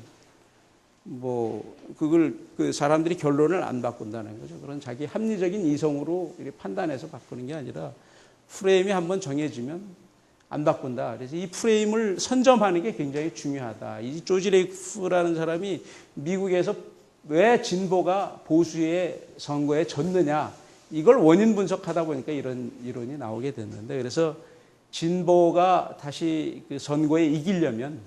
뭐 그걸 그 사람들이 결론을 안 바꾼다는 거죠. 그런 자기 합리적인 이성으로 이렇게 판단해서 바꾸는 게 아니라 프레임이 한번 정해지면 안 바꾼다. 그래서 이 프레임을 선점하는 게 굉장히 중요하다. 이 조지 레이코프라는 사람이 미국에서 왜 진보가 보수의 선거에 졌느냐 이걸 원인 분석하다 보니까 이런 이론이 나오게 됐는데, 그래서 진보가 다시 그 선거에 이기려면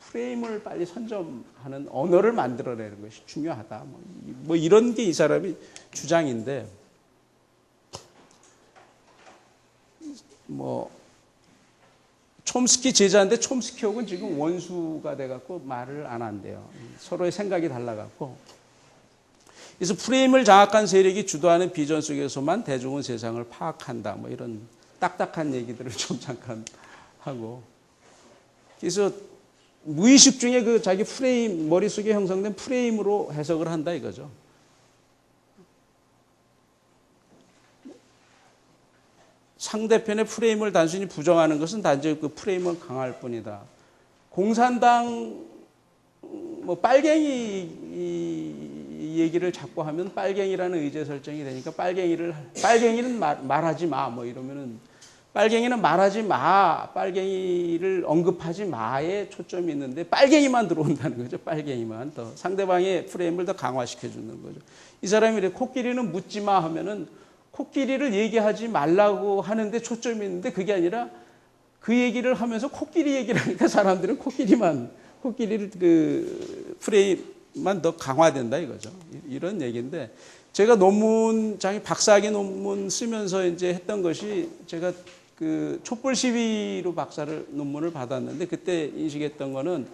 프레임을 빨리 선점하는 언어를 만들어내는 것이 중요하다. 뭐 이런 게 이 사람이 주장인데, 뭐 촘스키 제자인데 촘스키하고는 지금 원수가 돼갖고 말을 안 한대요. 서로의 생각이 달라갖고. 그래서 프레임을 장악한 세력이 주도하는 비전 속에서만 대중은 세상을 파악한다. 뭐 이런 딱딱한 얘기들을 좀 잠깐 하고. 그래서 무의식 중에 그 자기 프레임, 머릿속에 형성된 프레임으로 해석을 한다 이거죠. 상대편의 프레임을 단순히 부정하는 것은 단지 그 프레임은 강할 뿐이다. 공산당, 뭐 빨갱이 얘기를 자꾸 하면 빨갱이라는 의제 설정이 되니까 빨갱이는 말하지 마. 뭐 이러면은 빨갱이는 말하지 마. 빨갱이를 언급하지 마에 초점이 있는데 빨갱이만 들어온다는 거죠. 빨갱이만 더 상대방의 프레임을 더 강화시켜 주는 거죠. 이 사람이 이렇게 코끼리는 묻지 마 하면은 코끼리를 얘기하지 말라고 하는데 초점이 있는데 그게 아니라 그 얘기를 하면서 코끼리 얘기를 하니까 사람들은 코끼리를 그 프레임만 더 강화된다 이거죠. 이런 얘기인데, 제가 박사학위 논문 쓰면서 이제 했던 것이, 제가 그 촛불 시위로 논문을 받았는데 그때 인식했던 거는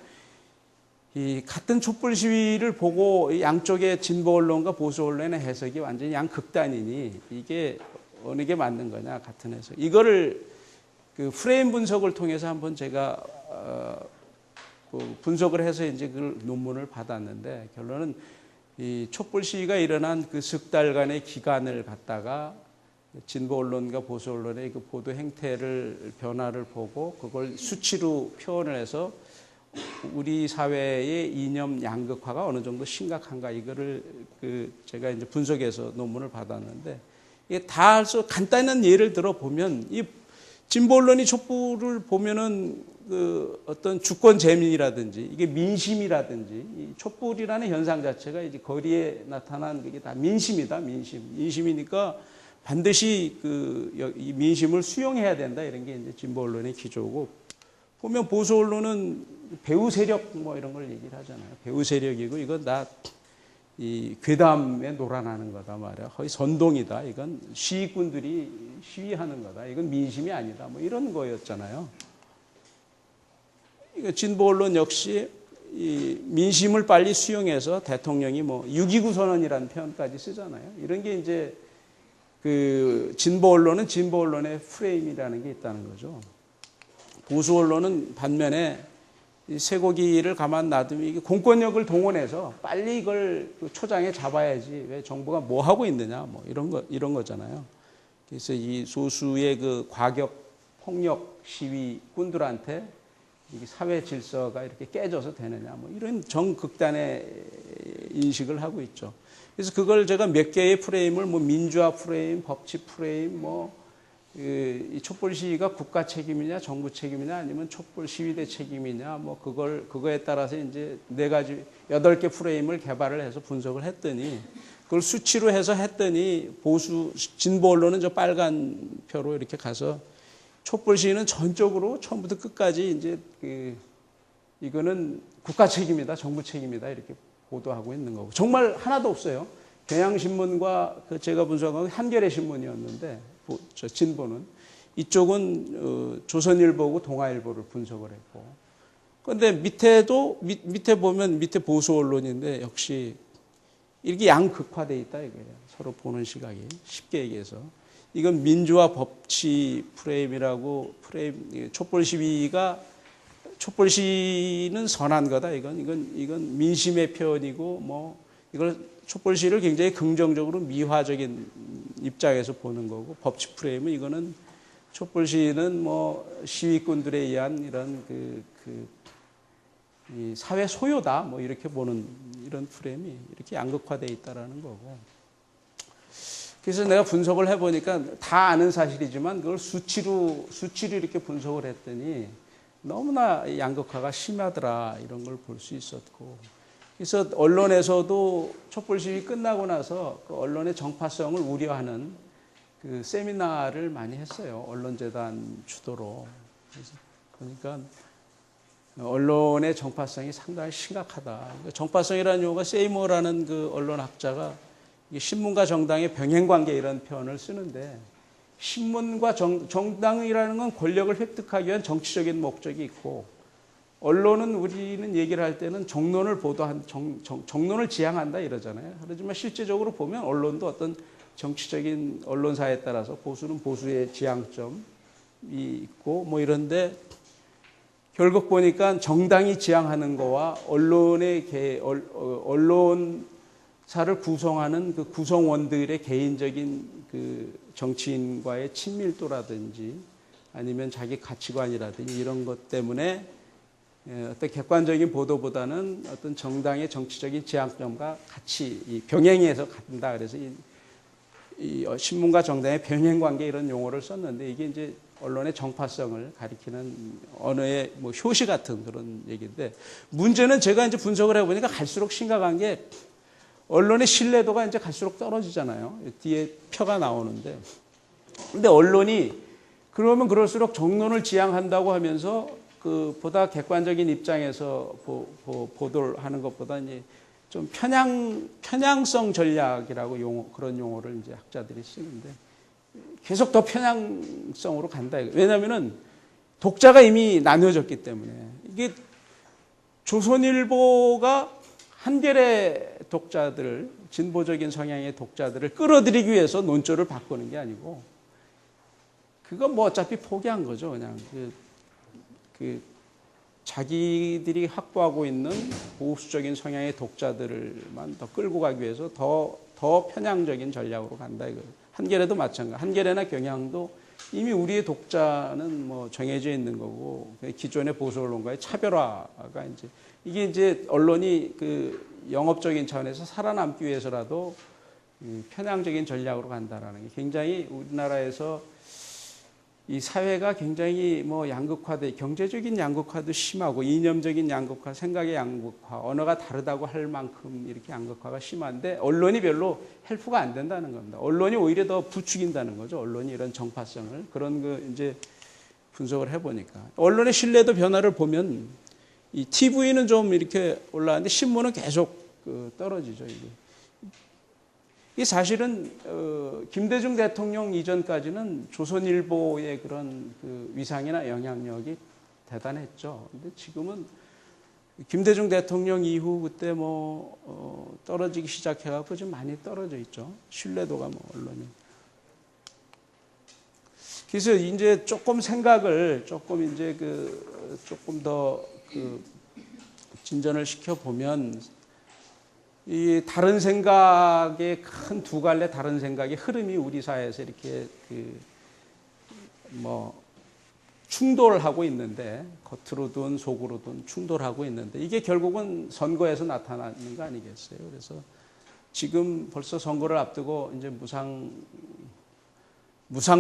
이 같은 촛불 시위를 보고 양쪽의 진보 언론과 보수 언론의 해석이 완전히 양극단이니 이게 어느 게 맞는 거냐, 같은 해석. 이거를 그 프레임 분석을 통해서 한번 제가 분석을 해서 이제 그 논문을 받았는데, 결론은 이 촛불 시위가 일어난 그 석 달간의 기간을 갖다가 진보 언론과 보수 언론의 그 보도 행태를 변화를 보고 그걸 수치로 표현을 해서 우리 사회의 이념 양극화가 어느 정도 심각한가, 이거를 제가 이제 분석해서 논문을 받았는데, 이게 다 해서 간단한 예를 들어 보면, 이 진보 언론이 촛불을 보면은 그 어떤 주권 재민이라든지 이게 민심이라든지, 이 촛불이라는 현상 자체가 이제 거리에 나타난 그게 다 민심이다, 민심이니까 반드시 이 민심을 수용해야 된다, 이런 게 이제 진보 언론의 기조고, 보면 보수 언론은 배후 세력 뭐 이런 걸 얘기를 하잖아요. 배후 세력이고 이건 다 이 괴담에 놀아나는 거다 말이야. 거의 선동이다. 이건 시위꾼들이 시위하는 거다. 이건 민심이 아니다. 뭐 이런 거였잖아요. 진보 언론 역시 이 민심을 빨리 수용해서 대통령이 뭐 6.29 선언이라는 표현까지 쓰잖아요. 이런 게 이제 그 진보 언론은 진보 언론의 프레임이라는 게 있다는 거죠. 보수 언론은 반면에 이 쇠고기를 가만 놔두면 이게 공권력을 동원해서 빨리 이걸 그 초장에 잡아야지 왜 정부가 뭐 하고 있느냐 뭐 이런 거잖아요. 그래서 이 소수의 그 과격 폭력 시위꾼들한테 이게 사회 질서가 이렇게 깨져서 되느냐 뭐 이런 정극단의 인식을 하고 있죠. 그래서 그걸 제가 몇 개의 프레임을 뭐 민주화 프레임, 법치 프레임, 뭐 이 촛불 시위가 국가 책임이냐, 정부 책임이냐, 아니면 촛불 시위대 책임이냐, 뭐 그거에 따라서 이제 4가지, 8개 프레임을 개발을 해서 분석을 했더니 그걸 수치로 해서 했더니 보수 진보 언론은 저 빨간 표로 이렇게 가서 촛불 시위는 전적으로 처음부터 끝까지 이제 이거는 국가 책임이다, 정부 책임이다 이렇게 보도하고 있는 거고 정말 하나도 없어요. 경향신문과 제가 분석한 한겨레 신문이었는데 저 진보는 이쪽은 조선일보고 동아일보를 분석을 했고 그런데 밑에 보면 밑에 보수 언론인데 역시 이렇게 양극화되어 있다 이거예요. 서로 보는 시각이 쉽게 얘기해서 이건 민주화 법치 프레임이라고 촛불 시위는 선한 거다. 이건 민심의 표현이고 뭐 이걸 촛불 시위를 굉장히 긍정적으로 미화적인 입장에서 보는 거고 법치 프레임은 이거는 촛불 시위는 뭐 시위꾼들에 의한 이런 이 사회 소요다 뭐 이렇게 보는 이런 프레임이 이렇게 양극화되어 있다라는 거고. 그래서 내가 분석을 해보니까 다 아는 사실이지만 그걸 수치로 이렇게 분석을 했더니 너무나 양극화가 심하더라 이런 걸 볼 수 있었고. 그래서 언론에서도 촛불 시위 끝나고 나서 그 언론의 정파성을 우려하는 그 세미나를 많이 했어요. 언론재단 주도로. 그래서 그러니까 언론의 정파성이 상당히 심각하다. 정파성이라는 용어가 세이머라는 그 언론학자가 신문과 정당의 병행관계 이런 표현을 쓰는데 신문과 정당이라는 건 권력을 획득하기 위한 정치적인 목적이 있고 언론은 우리는 얘기를 할 때는 정론을 정론을 지향한다 이러잖아요. 그렇지만 실제적으로 보면 언론도 어떤 정치적인 언론사에 따라서 보수는 보수의 지향점이 있고 뭐 이런데 결국 보니까 정당이 지향하는 거와 언론사를 구성하는 그 구성원들의 개인적인 그 정치인과의 친밀도라든지 아니면 자기 가치관이라든지 이런 것 때문에 어떤 객관적인 보도보다는 어떤 정당의 정치적인 지향점과 같이 병행해서 간다. 그래서 이 신문과 정당의 병행관계 이런 용어를 썼는데 이게 이제 언론의 정파성을 가리키는 언어의 뭐 효시 같은 그런 얘기인데 문제는 제가 이제 분석을 해보니까 갈수록 심각한 게 언론의 신뢰도가 이제 갈수록 떨어지잖아요. 뒤에 표가 나오는데. 근데 언론이 그러면 그럴수록 정론을 지향한다고 하면서 그 보다 객관적인 입장에서 보도를 하는 것보다 이제 좀 편향성 전략이라고 그런 용어를 이제 학자들이 쓰는데 계속 더 편향성으로 간다. 왜냐하면은 독자가 이미 나뉘어졌기 때문에 이게 조선일보가 한겨레 독자들, 진보적인 성향의 독자들을 끌어들이기 위해서 논조를 바꾸는 게 아니고 그건 뭐 어차피 포기한 거죠. 그냥 자기들이 확보하고 있는 보수적인 성향의 독자들만 더 끌고 가기 위해서 더 편향적인 전략으로 간다 이거예요. 한겨레도 마찬가지. 한겨레나 경향도 이미 우리의 독자는 뭐 정해져 있는 거고 기존의 보수 언론과의 차별화가 이게 이제 언론이 그 영업적인 차원에서 살아남기 위해서라도 편향적인 전략으로 간다라는 게 굉장히 우리나라에서 이 사회가 굉장히 뭐 양극화돼 경제적인 양극화도 심하고 이념적인 양극화, 생각의 양극화, 언어가 다르다고 할 만큼 이렇게 양극화가 심한데 언론이 별로 헬프가 안 된다는 겁니다. 언론이 오히려 더 부추긴다는 거죠. 언론이 이런 정파성을 그런 거 이제 분석을 해보니까 언론의 신뢰도 변화를 보면 이 TV는 좀 이렇게 올라왔는데 신문은 계속 떨어지죠. 이게 사실은 김대중 대통령 이전까지는 조선일보의 그런 그 위상이나 영향력이 대단했죠. 근데 지금은 김대중 대통령 이후 그때 뭐 떨어지기 시작해갖고 좀 많이 떨어져 있죠. 신뢰도가 뭐 언론이. 그래서 이제 조금 생각을 조금 이제 조금 더 진전을 시켜보면 이 다른 생각의 큰 두 갈래 다른 생각의 흐름이 우리 사회에서 이렇게 충돌하고 있는데, 겉으로든 속으로든 충돌하고 있는데, 이게 결국은 선거에서 나타나는 거 아니겠어요? 그래서 지금 벌써 선거를 앞두고 이제 무상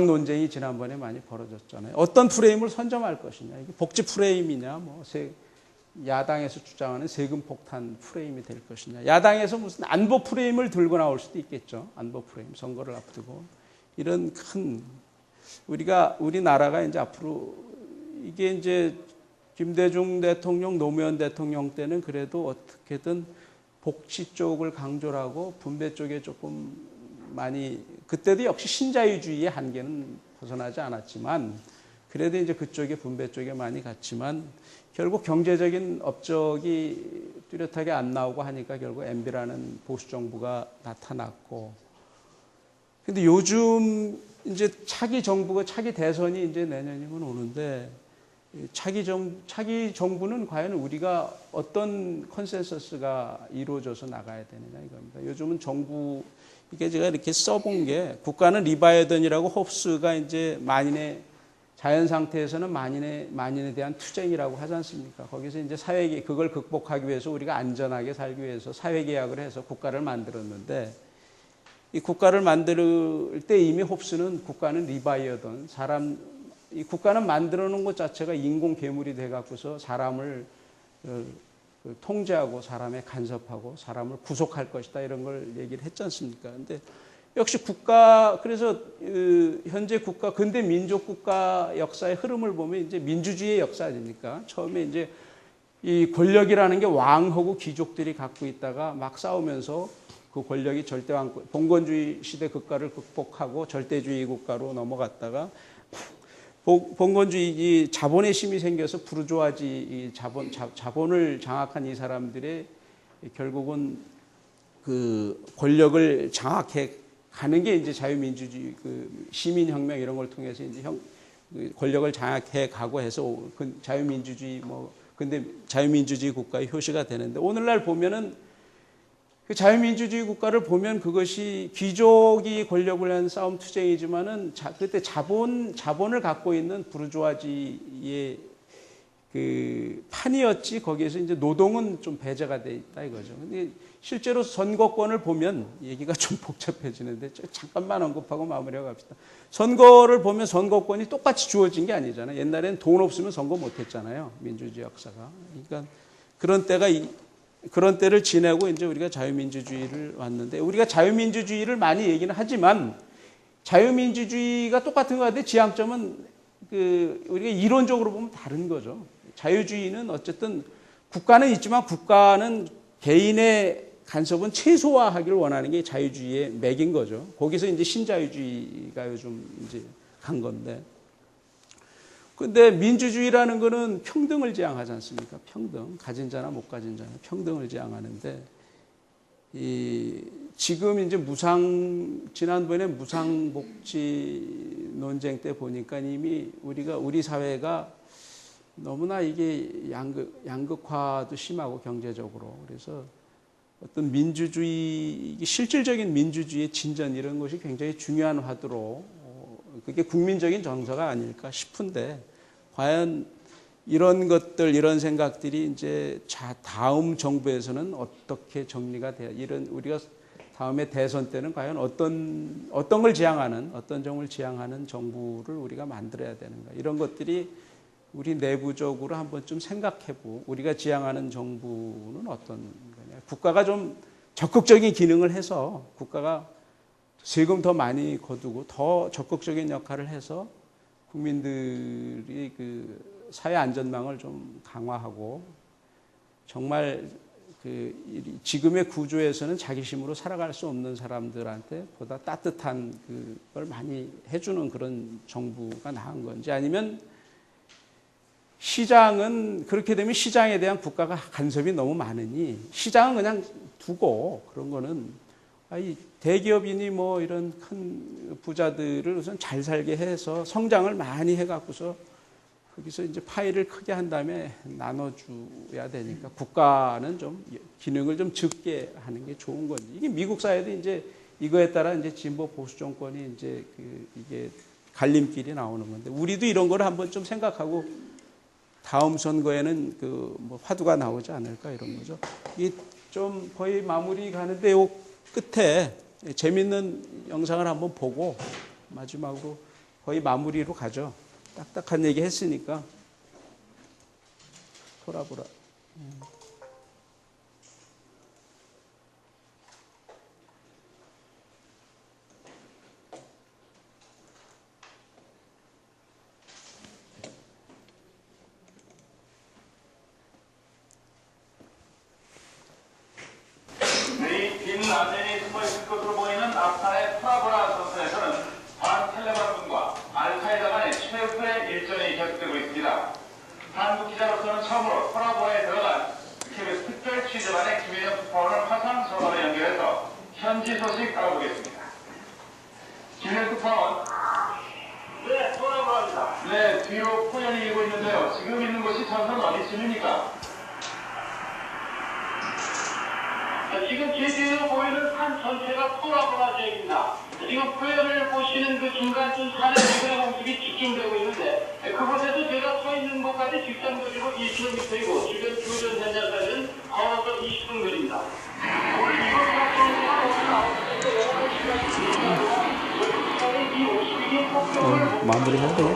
논쟁이 지난번에 많이 벌어졌잖아요. 어떤 프레임을 선점할 것이냐, 이게 복지 프레임이냐, 야당에서 주장하는 세금 폭탄 프레임이 될 것이냐, 야당에서 무슨 안보 프레임을 들고 나올 수도 있겠죠. 안보 프레임, 선거를 앞두고 이런 큰 우리나라가 이제 앞으로 이게 이제 김대중 대통령, 노무현 대통령 때는 그래도 어떻게든 복지 쪽을 강조를 하고 분배 쪽에 조금 많이, 그때도 역시 신자유주의의 한계는 벗어나지 않았지만 그래도 이제 그쪽에 분배 쪽에 많이 갔지만 결국 경제적인 업적이 뚜렷하게 안 나오고 하니까 결국 MB라는 보수 정부가 나타났고, 근데 요즘 이제 차기 대선이 이제 내년이면 오는데, 차기 정부는 과연 우리가 어떤 컨센서스가 이루어져서 나가야 되느냐 이겁니다. 요즘은 정부, 이게 제가 이렇게 써본 게, 국가는 리바이어던이라고 홉스가 이제 자연 상태에서는 만인에 대한 투쟁이라고 하지 않습니까? 거기서 이제 그걸 극복하기 위해서 우리가 안전하게 살기 위해서 사회계약을 해서 국가를 만들었는데, 이 국가를 만들 때 이미 홉스는 국가는 리바이어던, 이 국가는 만들어 놓은 것 자체가 인공 괴물이 돼 갖고서 사람을 통제하고 사람에 간섭하고 사람을 구속할 것이다, 이런 걸 얘기를 했지 않습니까? 근데 역시 그래서 현재 근대 민족 국가 역사의 흐름을 보면 이제 민주주의의 역사 아닙니까? 처음에 이제 이 권력이라는 게 왕하고 귀족들이 갖고 있다가 막 싸우면서 그 권력이 봉건주의 시대 국가를 극복하고 절대주의 국가로 넘어갔다가 봉건주의 자본의 힘이 생겨서 부르주아지 자본을 장악한 이 사람들의 결국은 그 권력을 장악해 가는 게 이제 자유민주주의, 시민혁명 이런 걸 통해서 이제 권력을 장악해 가고 해서 근데 자유민주주의 국가의 효시가 되는데, 오늘날 보면은 그 자유민주주의 국가를 보면 그것이 귀족이 권력을 위한 싸움 투쟁이지만은 그때 자본을 갖고 있는 부르주아지의 그 판이었지, 거기에서 이제 노동은 좀 배제가 돼 있다 이거죠. 근데 실제로 선거권을 보면 얘기가 좀 복잡해지는데 잠깐만 언급하고 마무리하고 갑시다. 선거를 보면 선거권이 똑같이 주어진 게 아니잖아요. 옛날에는 돈 없으면 선거 못 했잖아요. 민주주의 역사가. 그러니까 그런 때를 지내고 이제 우리가 자유민주주의를 왔는데, 우리가 자유민주주의를 많이 얘기는 하지만 자유민주주의가 똑같은 것 같은데 지향점은 우리가 이론적으로 보면 다른 거죠. 자유주의는 어쨌든 국가는 있지만 국가는 개인의 간섭은 최소화하기를 원하는 게 자유주의의 맥인 거죠. 거기서 이제 신자유주의가 요즘 이제 간 건데. 근데 민주주의라는 거는 평등을 지향하지 않습니까? 평등. 가진 자나 못 가진 자나 평등을 지향하는데, 지금 이제 지난번에 무상복지 논쟁 때 보니까 이미 우리 사회가 너무나 이게 양극화도 심하고 경제적으로, 그래서 어떤 실질적인 민주주의의 진전 이런 것이 굉장히 중요한 화두로, 그게 국민적인 정서가 아닐까 싶은데, 과연 이런 생각들이 이제 다음 정부에서는 어떻게 정리가 돼야, 우리가 다음에 대선 때는 과연 어떤 걸 지향하는, 어떤 정을 지향하는 정부를 우리가 만들어야 되는가, 이런 것들이 우리 내부적으로 한번 좀 생각해보고, 우리가 지향하는 정부는 어떤 거냐. 국가가 좀 적극적인 기능을 해서, 국가가 세금 더 많이 거두고 더 적극적인 역할을 해서 국민들이 그 사회 안전망을 좀 강화하고, 정말 지금의 구조에서는 자기 힘으로 살아갈 수 없는 사람들한테 보다 따뜻한 그걸 많이 해주는 그런 정부가 나은 건지, 아니면 시장은, 그렇게 되면 시장에 대한 국가가 간섭이 너무 많으니 시장은 그냥 두고, 그런 거는 대기업이니 이런 큰 부자들을 우선 잘 살게 해서 성장을 많이 해갖고서 거기서 이제 파일을 크게 한 다음에 나눠줘야 되니까 국가는 좀 기능을 좀 적게 하는 게 좋은 건지. 이게 미국 사회도 이제 이거에 따라 이제 진보 보수 정권이 이제 이게 갈림길이 나오는 건데 우리도 이런 걸 한번 좀 생각하고 다음 선거에는 뭐 화두가 나오지 않을까 이런 거죠. 이 좀 거의 마무리 가는데 요 끝에 재밌는 영상을 한번 보고 마지막으로 거의 마무리로 가죠. 딱딱한 얘기 했으니까 토라보라. 빈 라덴이 숨어있을 것으로 보이는 아프간의 토라보라 전선에서는 반탈레반군과 알카에다 간의 최후의 일전이 계속되고 있습니다. 한국 기자로서는 처음으로 토라보라에 들어간 KBS 특별 취재반의 김혜영 특파원을 화상 전화로 연결해서 현지 소식 알아보겠습니다. 김혜영 특파원. 네, 토라보라입니다. 네, 뒤로 포연이 일고 있는데요. 지금 있는 곳이 전선 어디쯤입니까? 지금 제 뒤로 보이는 산 전체가 토라보라 지역입니다. 지금 표현을 보시는 그 중간쯤 산에 미군의 공습이 집중되고 있는데 그곳에서 제가 서 있는 곳까지 직선거리로 1km이고 주변 교전 현장까지는 걸어서 20분 거리입니다. 오늘 이곳 마무리해야 돼요.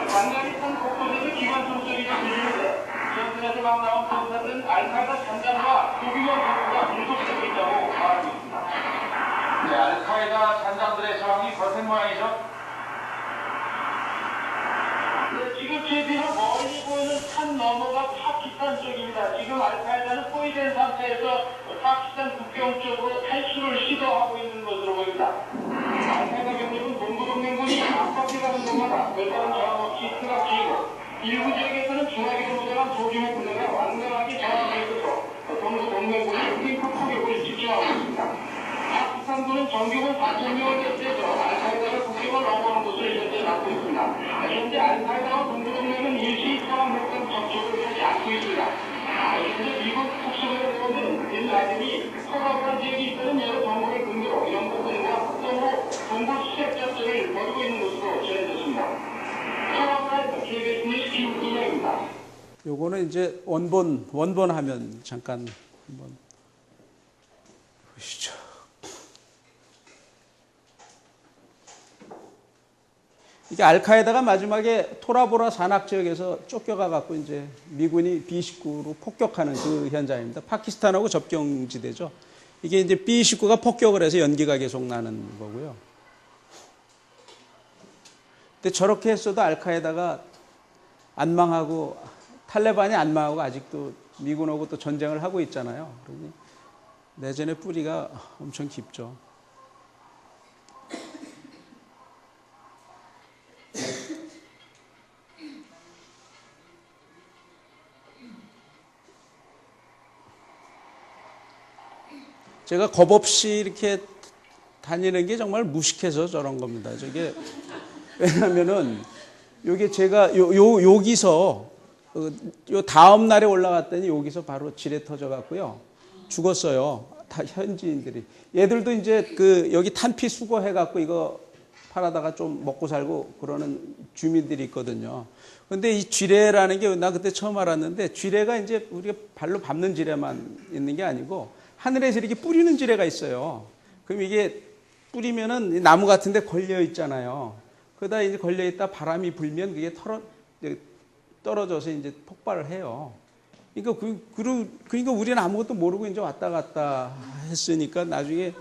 간간히 산 곳곳에서 기관 총소리가 들리는데 전선에서 막 나온 전사들은 알카에다 잔장과 소규모 정부가 공속되고 있다고 말하고 있습니다. 네, 알카에다 잔장들의 저항이 거센 모양이죠? 네, 지금 제 뒤로 멀리 보이는 산 너머가 파키스탄 쪽입니다. 지금 알카에다는 포위된 상태에서 파키스탄 국경 쪽으로 탈출을 시도하고 있는 것으로 보입니다. 알카에다 경력은 동부동맹군이 앞바퀴 가는 곳마다 별다른 저항 없이 투각지이고 일부 지역에서는 중화기로 무장한 소규모 군대가 완전하게 저항하고 있어서 동부동맹군이 핑크 포격을 집중하고 있습니다. 파키스탄군은 정규군 4,000명을 대체해서 알카에다가 국경을 넘어오는 것을 현재 맡고 있습니다. 현재 알카에다와 동부동맹은 일시 상황협상 접촉을 하지 않고 있습니다. 현재 미국 특수부대 대원들은 빈 라덴이 토라보라 지역에 있다는 여러 정보를 근거로 영국군과 북동으로 동부 수색 작전을 벌이고 있는 것으로 전해졌습니다. 토라보라에서 KBS 뉴스 김은영입니다. 요거는 이제 원본 화면 잠깐 한번 보시죠. 이게 알카에다가 마지막에 토라보라 산악 지역에서 쫓겨가 갖고 이제 미군이 B-19로 폭격하는 그 현장입니다. 파키스탄하고 접경지대죠. 이게 이제 B-19가 폭격을 해서 연기가 계속 나는 거고요. 근데 저렇게 했어도 알카에다가 안 망하고 탈레반이 안 망하고 아직도 미군하고 또 전쟁을 하고 있잖아요. 그러니 내전의 뿌리가 엄청 깊죠. 제가 겁 없이 이렇게 다니는 게 정말 무식해서 저런 겁니다. 저게 왜냐면은 요게 제가 여기서 요 다음 날에 올라갔더니 여기서 바로 지뢰 터져 갖고요. 죽었어요. 다 현지인들이. 얘들도 이제 여기 탄피 수거해 갖고 이거 팔아다가 좀 먹고 살고 그러는 주민들이 있거든요. 근데 이 쥐레라는 게 나 그때 처음 알았는데 쥐레가 이제 우리가 발로 밟는 쥐레만 있는 게 아니고 하늘에서 이렇게 뿌리는 쥐레가 있어요. 그럼 이게 뿌리면은 나무 같은 데 걸려 있잖아요. 그러다 이제 걸려 있다 바람이 불면 그게 떨어져서 이제 폭발을 해요. 그러니까 우리는 아무것도 모르고 이제 왔다 갔다 했으니까 나중에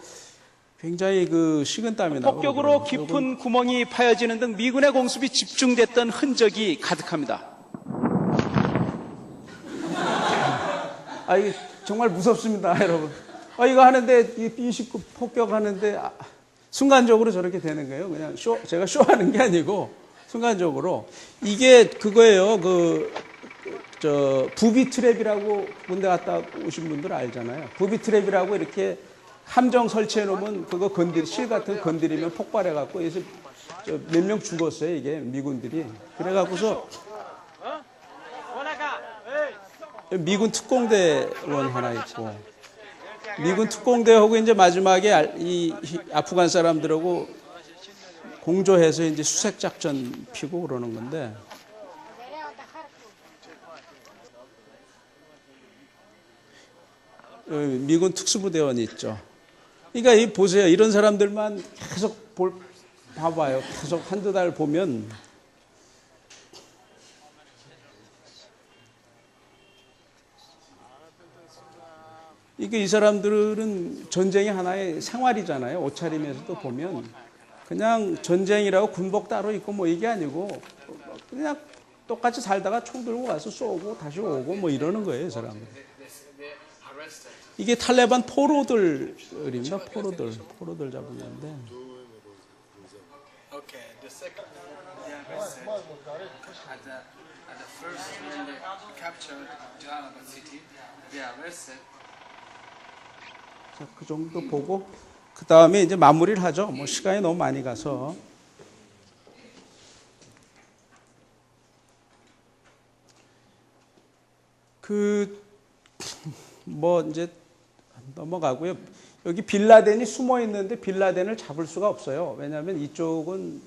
굉장히 식은땀이 나고. 폭격으로 깊은 구멍이 파여지는 등 미군의 공습이 집중됐던 흔적이 가득합니다. 이게 정말 무섭습니다, 여러분. 이거 하는데, 이 B-19 폭격하는데, 순간적으로 저렇게 되는 거예요. 그냥 제가 쇼하는 게 아니고, 순간적으로. 이게 그거예요. 부비 트랩이라고 군대 갔다 오신 분들 알잖아요. 부비 트랩이라고 이렇게 함정 설치해 놓으면 그거 실 같은 거 건드리면 폭발해 갖고, 그래서 몇 명 죽었어요, 이게 미군들이. 그래갖고서 미군 특공대원 하나 있고, 미군 특공대하고 이제 마지막에 이 아프간 사람들하고 공조해서 이제 수색 작전 피고 그러는 건데, 미군 특수부대원이 있죠. 그러니까 이 보세요, 이런 사람들만 계속 봐봐요. 계속 한두 달 보면 이게 이 사람들은 전쟁이 하나의 생활이잖아요. 옷차림에서도 보면 그냥 전쟁이라고 군복 따로 입고 뭐 이게 아니고 그냥 똑같이 살다가 총 들고 와서 쏘고 다시 오고 뭐 이러는 거예요, 이 사람은. 이게 탈레반 포로들입니다. 포로들 잡은 건데. Okay, the second they arrested at the first when they captured Jalalabad city, they arrested. 자, 그 정도 보고 그 다음에 이제 마무리를 하죠. 뭐 시간이 너무 많이 가서. 뭐 이제 넘어가고요. 여기 빌라덴이 숨어 있는데 빌라덴을 잡을 수가 없어요. 왜냐하면 이쪽은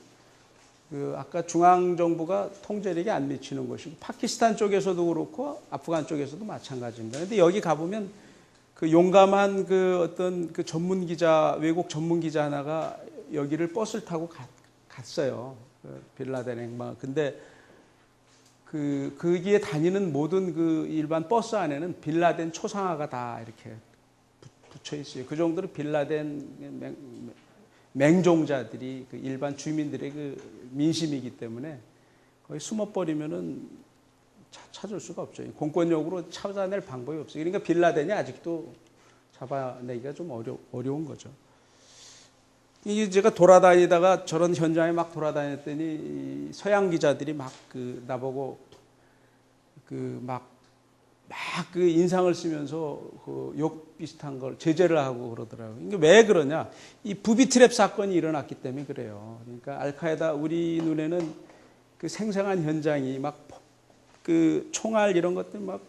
아까 중앙 정부가 통제력이 안 미치는 것이고 파키스탄 쪽에서도 그렇고 아프간 쪽에서도 마찬가지입니다. 그런데 여기 가보면 그 용감한 어떤 전문 기자, 외국 전문 기자 하나가 여기를 버스를 타고 갔어요. 빌라덴 행방. 근데 거기에 다니는 모든 일반 버스 안에는 빌라덴 초상화가 다 이렇게 붙여 있어요. 그 정도로 빌라덴 맹종자들이 일반 주민들의 민심이기 때문에 거기 숨어버리면은 찾을 수가 없죠. 공권력으로 찾아낼 방법이 없어요. 그러니까 빌라덴이 아직도 잡아내기가 좀 어려운 거죠. 이게 제가 돌아다니다가 저런 현장에 막 돌아다녔더니 서양 기자들이 막 나보고 인상을 쓰면서 욕 비슷한 걸 제재를 하고 그러더라고요. 이게 왜 그러냐? 이 부비 트랩 사건이 일어났기 때문에 그래요. 그러니까 알카에다 우리 눈에는 생생한 현장이 막 총알 이런 것들 막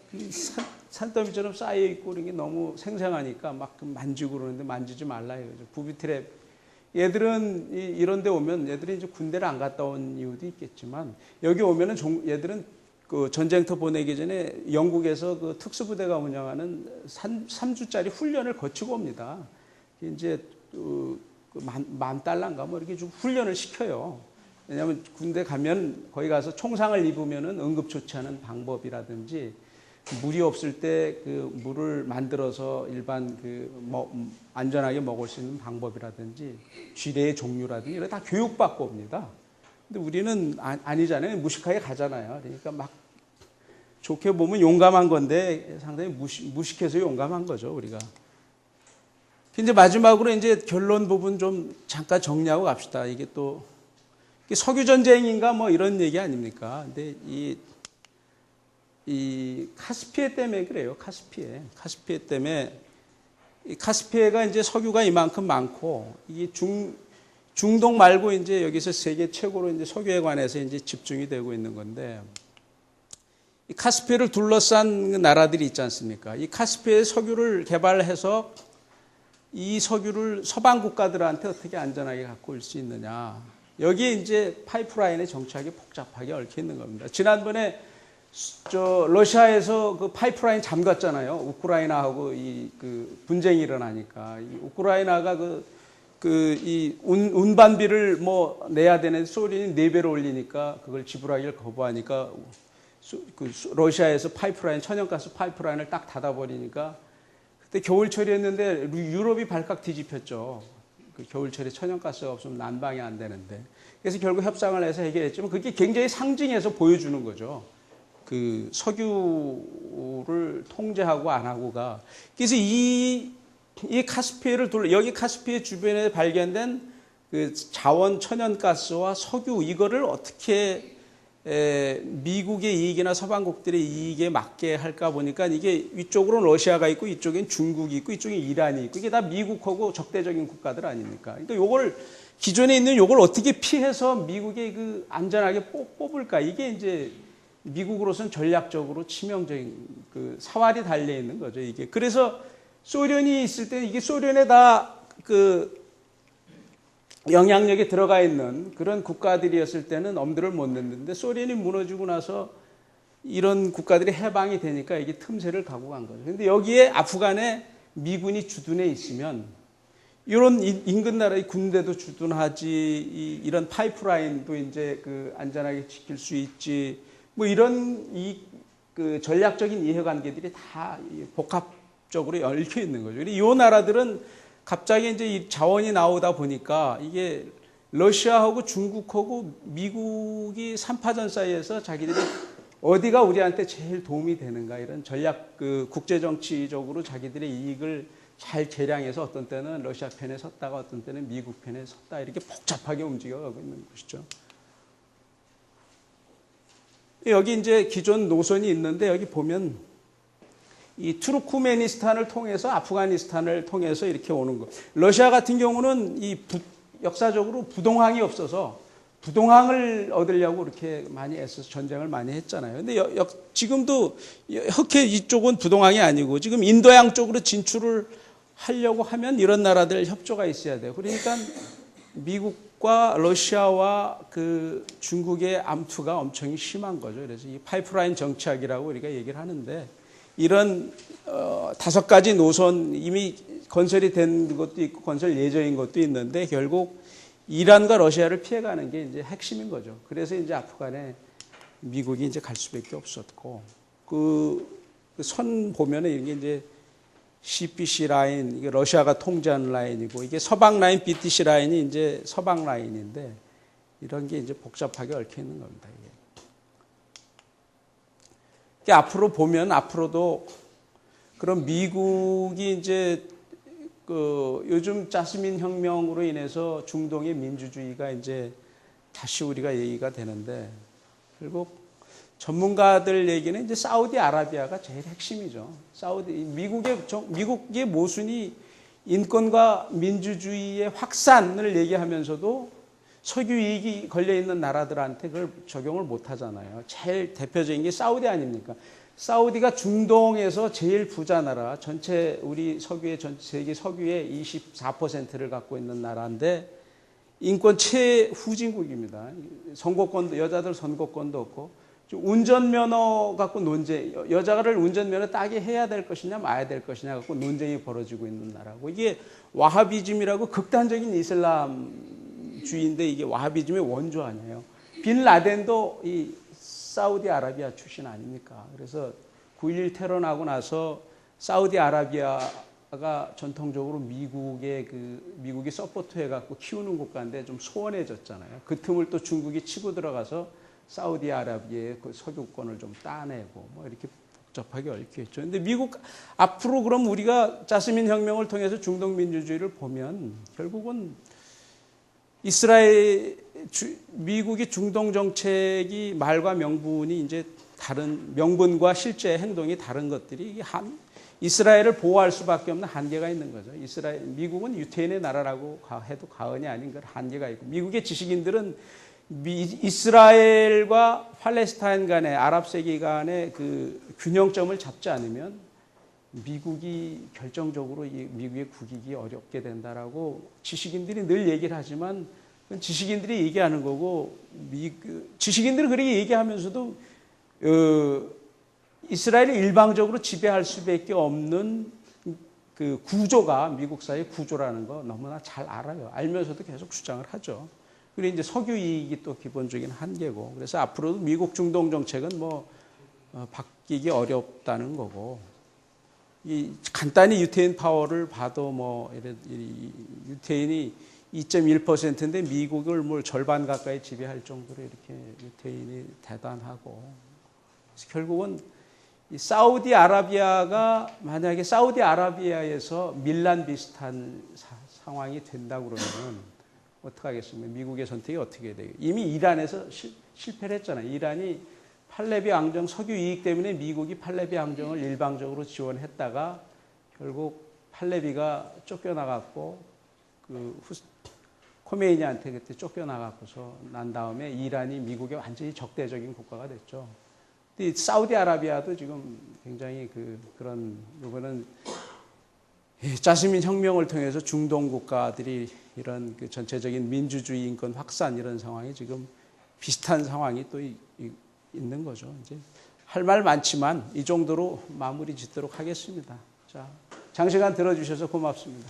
산더미처럼 쌓여 있고 이런 게 너무 생생하니까 막 만지고 그러는데 만지지 말라 이거죠. 부비 트랩. 얘들은 이런 데 오면 얘들이 이제 군대를 안 갔다 온 이유도 있겠지만 여기 오면은 얘들은 전쟁터 보내기 전에 영국에서 특수부대가 운영하는 3주짜리 훈련을 거치고 옵니다. 이제 $10,000인가 뭐 이렇게 좀 훈련을 시켜요. 왜냐하면 군대 가면 거기 가서 총상을 입으면은 응급조치하는 방법이라든지 물이 없을 때 물을 만들어서 일반 안전하게 먹을 수 있는 방법이라든지 쥐레의 종류라든지 이런 다 교육받고 옵니다. 근데 우리는 아니잖아요. 무식하게 가잖아요. 그러니까 막 좋게 보면 용감한 건데 상당히 무식해서 용감한 거죠, 우리가. 이제 마지막으로 이제 결론 부분 좀 잠깐 정리하고 갑시다. 이게 또 석유 전쟁인가 뭐 이런 얘기 아닙니까? 근데 이 카스피해 때문에 그래요. 카스피해 때문에 카스피해가 이제 석유가 이만큼 많고 이게 중동 말고 이제 여기서 세계 최고로 이제 석유에 관해서 이제 집중이 되고 있는 건데 이 카스피해를 둘러싼 나라들이 있지 않습니까? 이 카스피해 석유를 개발해서 이 석유를 서방 국가들한테 어떻게 안전하게 갖고 올 수 있느냐. 여기에 이제 파이프라인의 정착이 복잡하게 얽혀 있는 겁니다. 지난번에 러시아에서 파이프라인 잠갔잖아요. 우크라이나하고 분쟁이 일어나니까. 이 우크라이나가 이 운반비를 뭐 내야 되는 소련이 4배로 올리니까 그걸 지불하기를 거부하니까 러시아에서 파이프라인, 천연가스 파이프라인을 딱 닫아버리니까 그때 겨울철이 했는데 유럽이 발칵 뒤집혔죠. 겨울철에 천연가스가 없으면 난방이 안 되는데. 그래서 결국 협상을 해서 해결했지만 그게 굉장히 상징해서 보여주는 거죠. 석유를 통제하고 안 하고가. 그래서 이 카스피해를 여기 카스피해 주변에 발견된 자원 천연가스와 석유 이거를 어떻게 미국의 이익이나 서방국들의 이익에 맞게 할까 보니까 이게 위쪽으로는 러시아가 있고 이쪽엔 중국이 있고 이쪽엔 이란이 있고 이게 다 미국하고 적대적인 국가들 아닙니까? 그러니까 요걸 기존에 있는 요걸 어떻게 피해서 미국이 그 안전하게 뽑을까? 이게 이제 미국으로서는 전략적으로 치명적인 그 사활이 달려 있는 거죠, 이게. 그래서 소련이 있을 때 이게 소련에 다 그 영향력에 들어가 있는 그런 국가들이었을 때는 엄두를 못 냈는데 소련이 무너지고 나서 이런 국가들이 해방이 되니까 이게 틈새를 가고 간 거죠. 그런데 여기에 아프간에 미군이 주둔해 있으면 이런 인근 나라의 군대도 주둔하지, 이런 파이프라인도 이제 그 안전하게 지킬 수 있지, 뭐 이런 그 전략적인 이해관계들이 다 복합적으로 얽혀 있는 거죠. 이 나라들은 갑자기 이제 이 자원이 나오다 보니까 이게 러시아하고 중국하고 미국이 3파전 사이에서 자기들이 어디가 우리한테 제일 도움이 되는가, 이런 전략 그 국제정치적으로 자기들의 이익을 잘 계량해서 어떤 때는 러시아 편에 섰다가 어떤 때는 미국 편에 섰다, 이렇게 복잡하게 움직여가고 있는 것이죠. 여기 이제 기존 노선이 있는데 여기 보면 이 투르크메니스탄을 통해서 아프가니스탄을 통해서 이렇게 오는 거. 러시아 같은 경우는 역사적으로 부동항이 없어서 부동항을 얻으려고 이렇게 많이 애써서 전쟁을 많이 했잖아요. 근데 지금도 흑해 이쪽은 부동항이 아니고 지금 인도양 쪽으로 진출을 하려고 하면 이런 나라들 협조가 있어야 돼요. 그러니까 미국과 러시아와 그 중국의 암투가 엄청 심한 거죠. 그래서 이 파이프라인 정착이라고 우리가 얘기를 하는데 이런 5가지 노선 이미 건설이 된 것도 있고 건설 예정인 것도 있는데 결국 이란과 러시아를 피해가는 게 이제 핵심인 거죠. 그래서 이제 아프간에 미국이 이제 갈 수밖에 없었고 그 선 보면은 이게 이제 CPC 라인, 이게 러시아가 통제하는 라인이고 이게 서방 라인 BTC 라인이 이제 서방 라인인데 이런 게 이제 복잡하게 얽혀 있는 겁니다. 이게 앞으로 보면 앞으로도 그럼 미국이 이제 그 요즘 자스민 혁명으로 인해서 중동의 민주주의가 이제 다시 우리가 얘기가 되는데 결국 전문가들 얘기는 이제 사우디아라비아가 제일 핵심이죠. 미국의 모순이 인권과 민주주의의 확산을 얘기하면서도 석유 이익이 걸려 있는 나라들한테 그걸 적용을 못 하잖아요. 제일 대표적인 게 사우디 아닙니까? 사우디가 중동에서 제일 부자 나라, 전체 우리 석유의 전 세계 석유의 24%를 갖고 있는 나라인데 인권 최후진국입니다. 선거권도 여자들 선거권도 없고 운전면허 갖고 논쟁, 여자를 운전면허 따게 해야 될 것이냐 마야 될 것이냐 갖고 논쟁이 벌어지고 있는 나라고 이게 와하비즘이라고 극단적인 이슬람주의인데 이게 와하비즘의 원조 아니에요. 빈 라덴도 이 사우디아라비아 출신 아닙니까? 그래서 9.11 테러 나고 나서 사우디아라비아가 전통적으로 미국이 서포트해갖고 키우는 국가인데 좀 소원해졌잖아요. 그 틈을 또 중국이 치고 들어가서 사우디아라비아의 그 석유권을 좀 따내고 뭐 이렇게 복잡하게 얽혀 있죠. 근데 미국 앞으로 그럼 우리가 자스민 혁명을 통해서 중동 민주주의를 보면 결국은 미국의 중동 정책이 말과 명분이 이제 다른 명분과 실제 행동이 다른 것들이 이스라엘을 보호할 수밖에 없는 한계가 있는 거죠. 미국은 유태인의 나라라고 해도 과언이 아닌 그 한계가 있고 미국의 지식인들은 이스라엘과 팔레스타인 간의 아랍 세계 간의 그 균형점을 잡지 않으면 미국이 결정적으로 미국의 국익이 어렵게 된다라고 지식인들이 늘 얘기를 하지만 지식인들이 얘기하는 거고 지식인들은 그렇게 얘기하면서도 이스라엘을 일방적으로 지배할 수밖에 없는 그 구조가 미국 사회의 구조라는 거 너무나 잘 알아요. 알면서도 계속 주장을 하죠. 그리고 이제 석유 이익이 또 기본적인 한계고 그래서 앞으로도 미국 중동 정책은 바뀌기 어렵다는 거고 간단히 유태인 파워를 봐도 유태인이 2.1%인데 미국을 절반 가까이 지배할 정도로 이렇게 유태인이 대단하고 그래서 결국은 이 사우디아라비아가 만약에 사우디아라비아에서 밀란 비슷한 상황이 된다고 그러면 어떡하겠습니까? 미국의 선택이 어떻게 돼요? 이미 이란에서 실패를 했잖아요. 이란이 팔레비 앙정 석유 이익 때문에 미국이 팔레비 앙정을 일방적으로 지원했다가 결국 팔레비가 쫓겨나갔고 코메이니한테 그때 쫓겨나갖고서 난 다음에 이란이 미국의 완전히 적대적인 국가가 됐죠. 근데 사우디아라비아도 지금 굉장히 그런 부분은 자스민 혁명을 통해서 중동 국가들이 이런 전체적인 민주주의 인권 확산 이런 상황이 지금 비슷한 상황이 또 있는 거죠. 이제 할 말 많지만 이 정도로 마무리 짓도록 하겠습니다. 자, 장시간 들어주셔서 고맙습니다.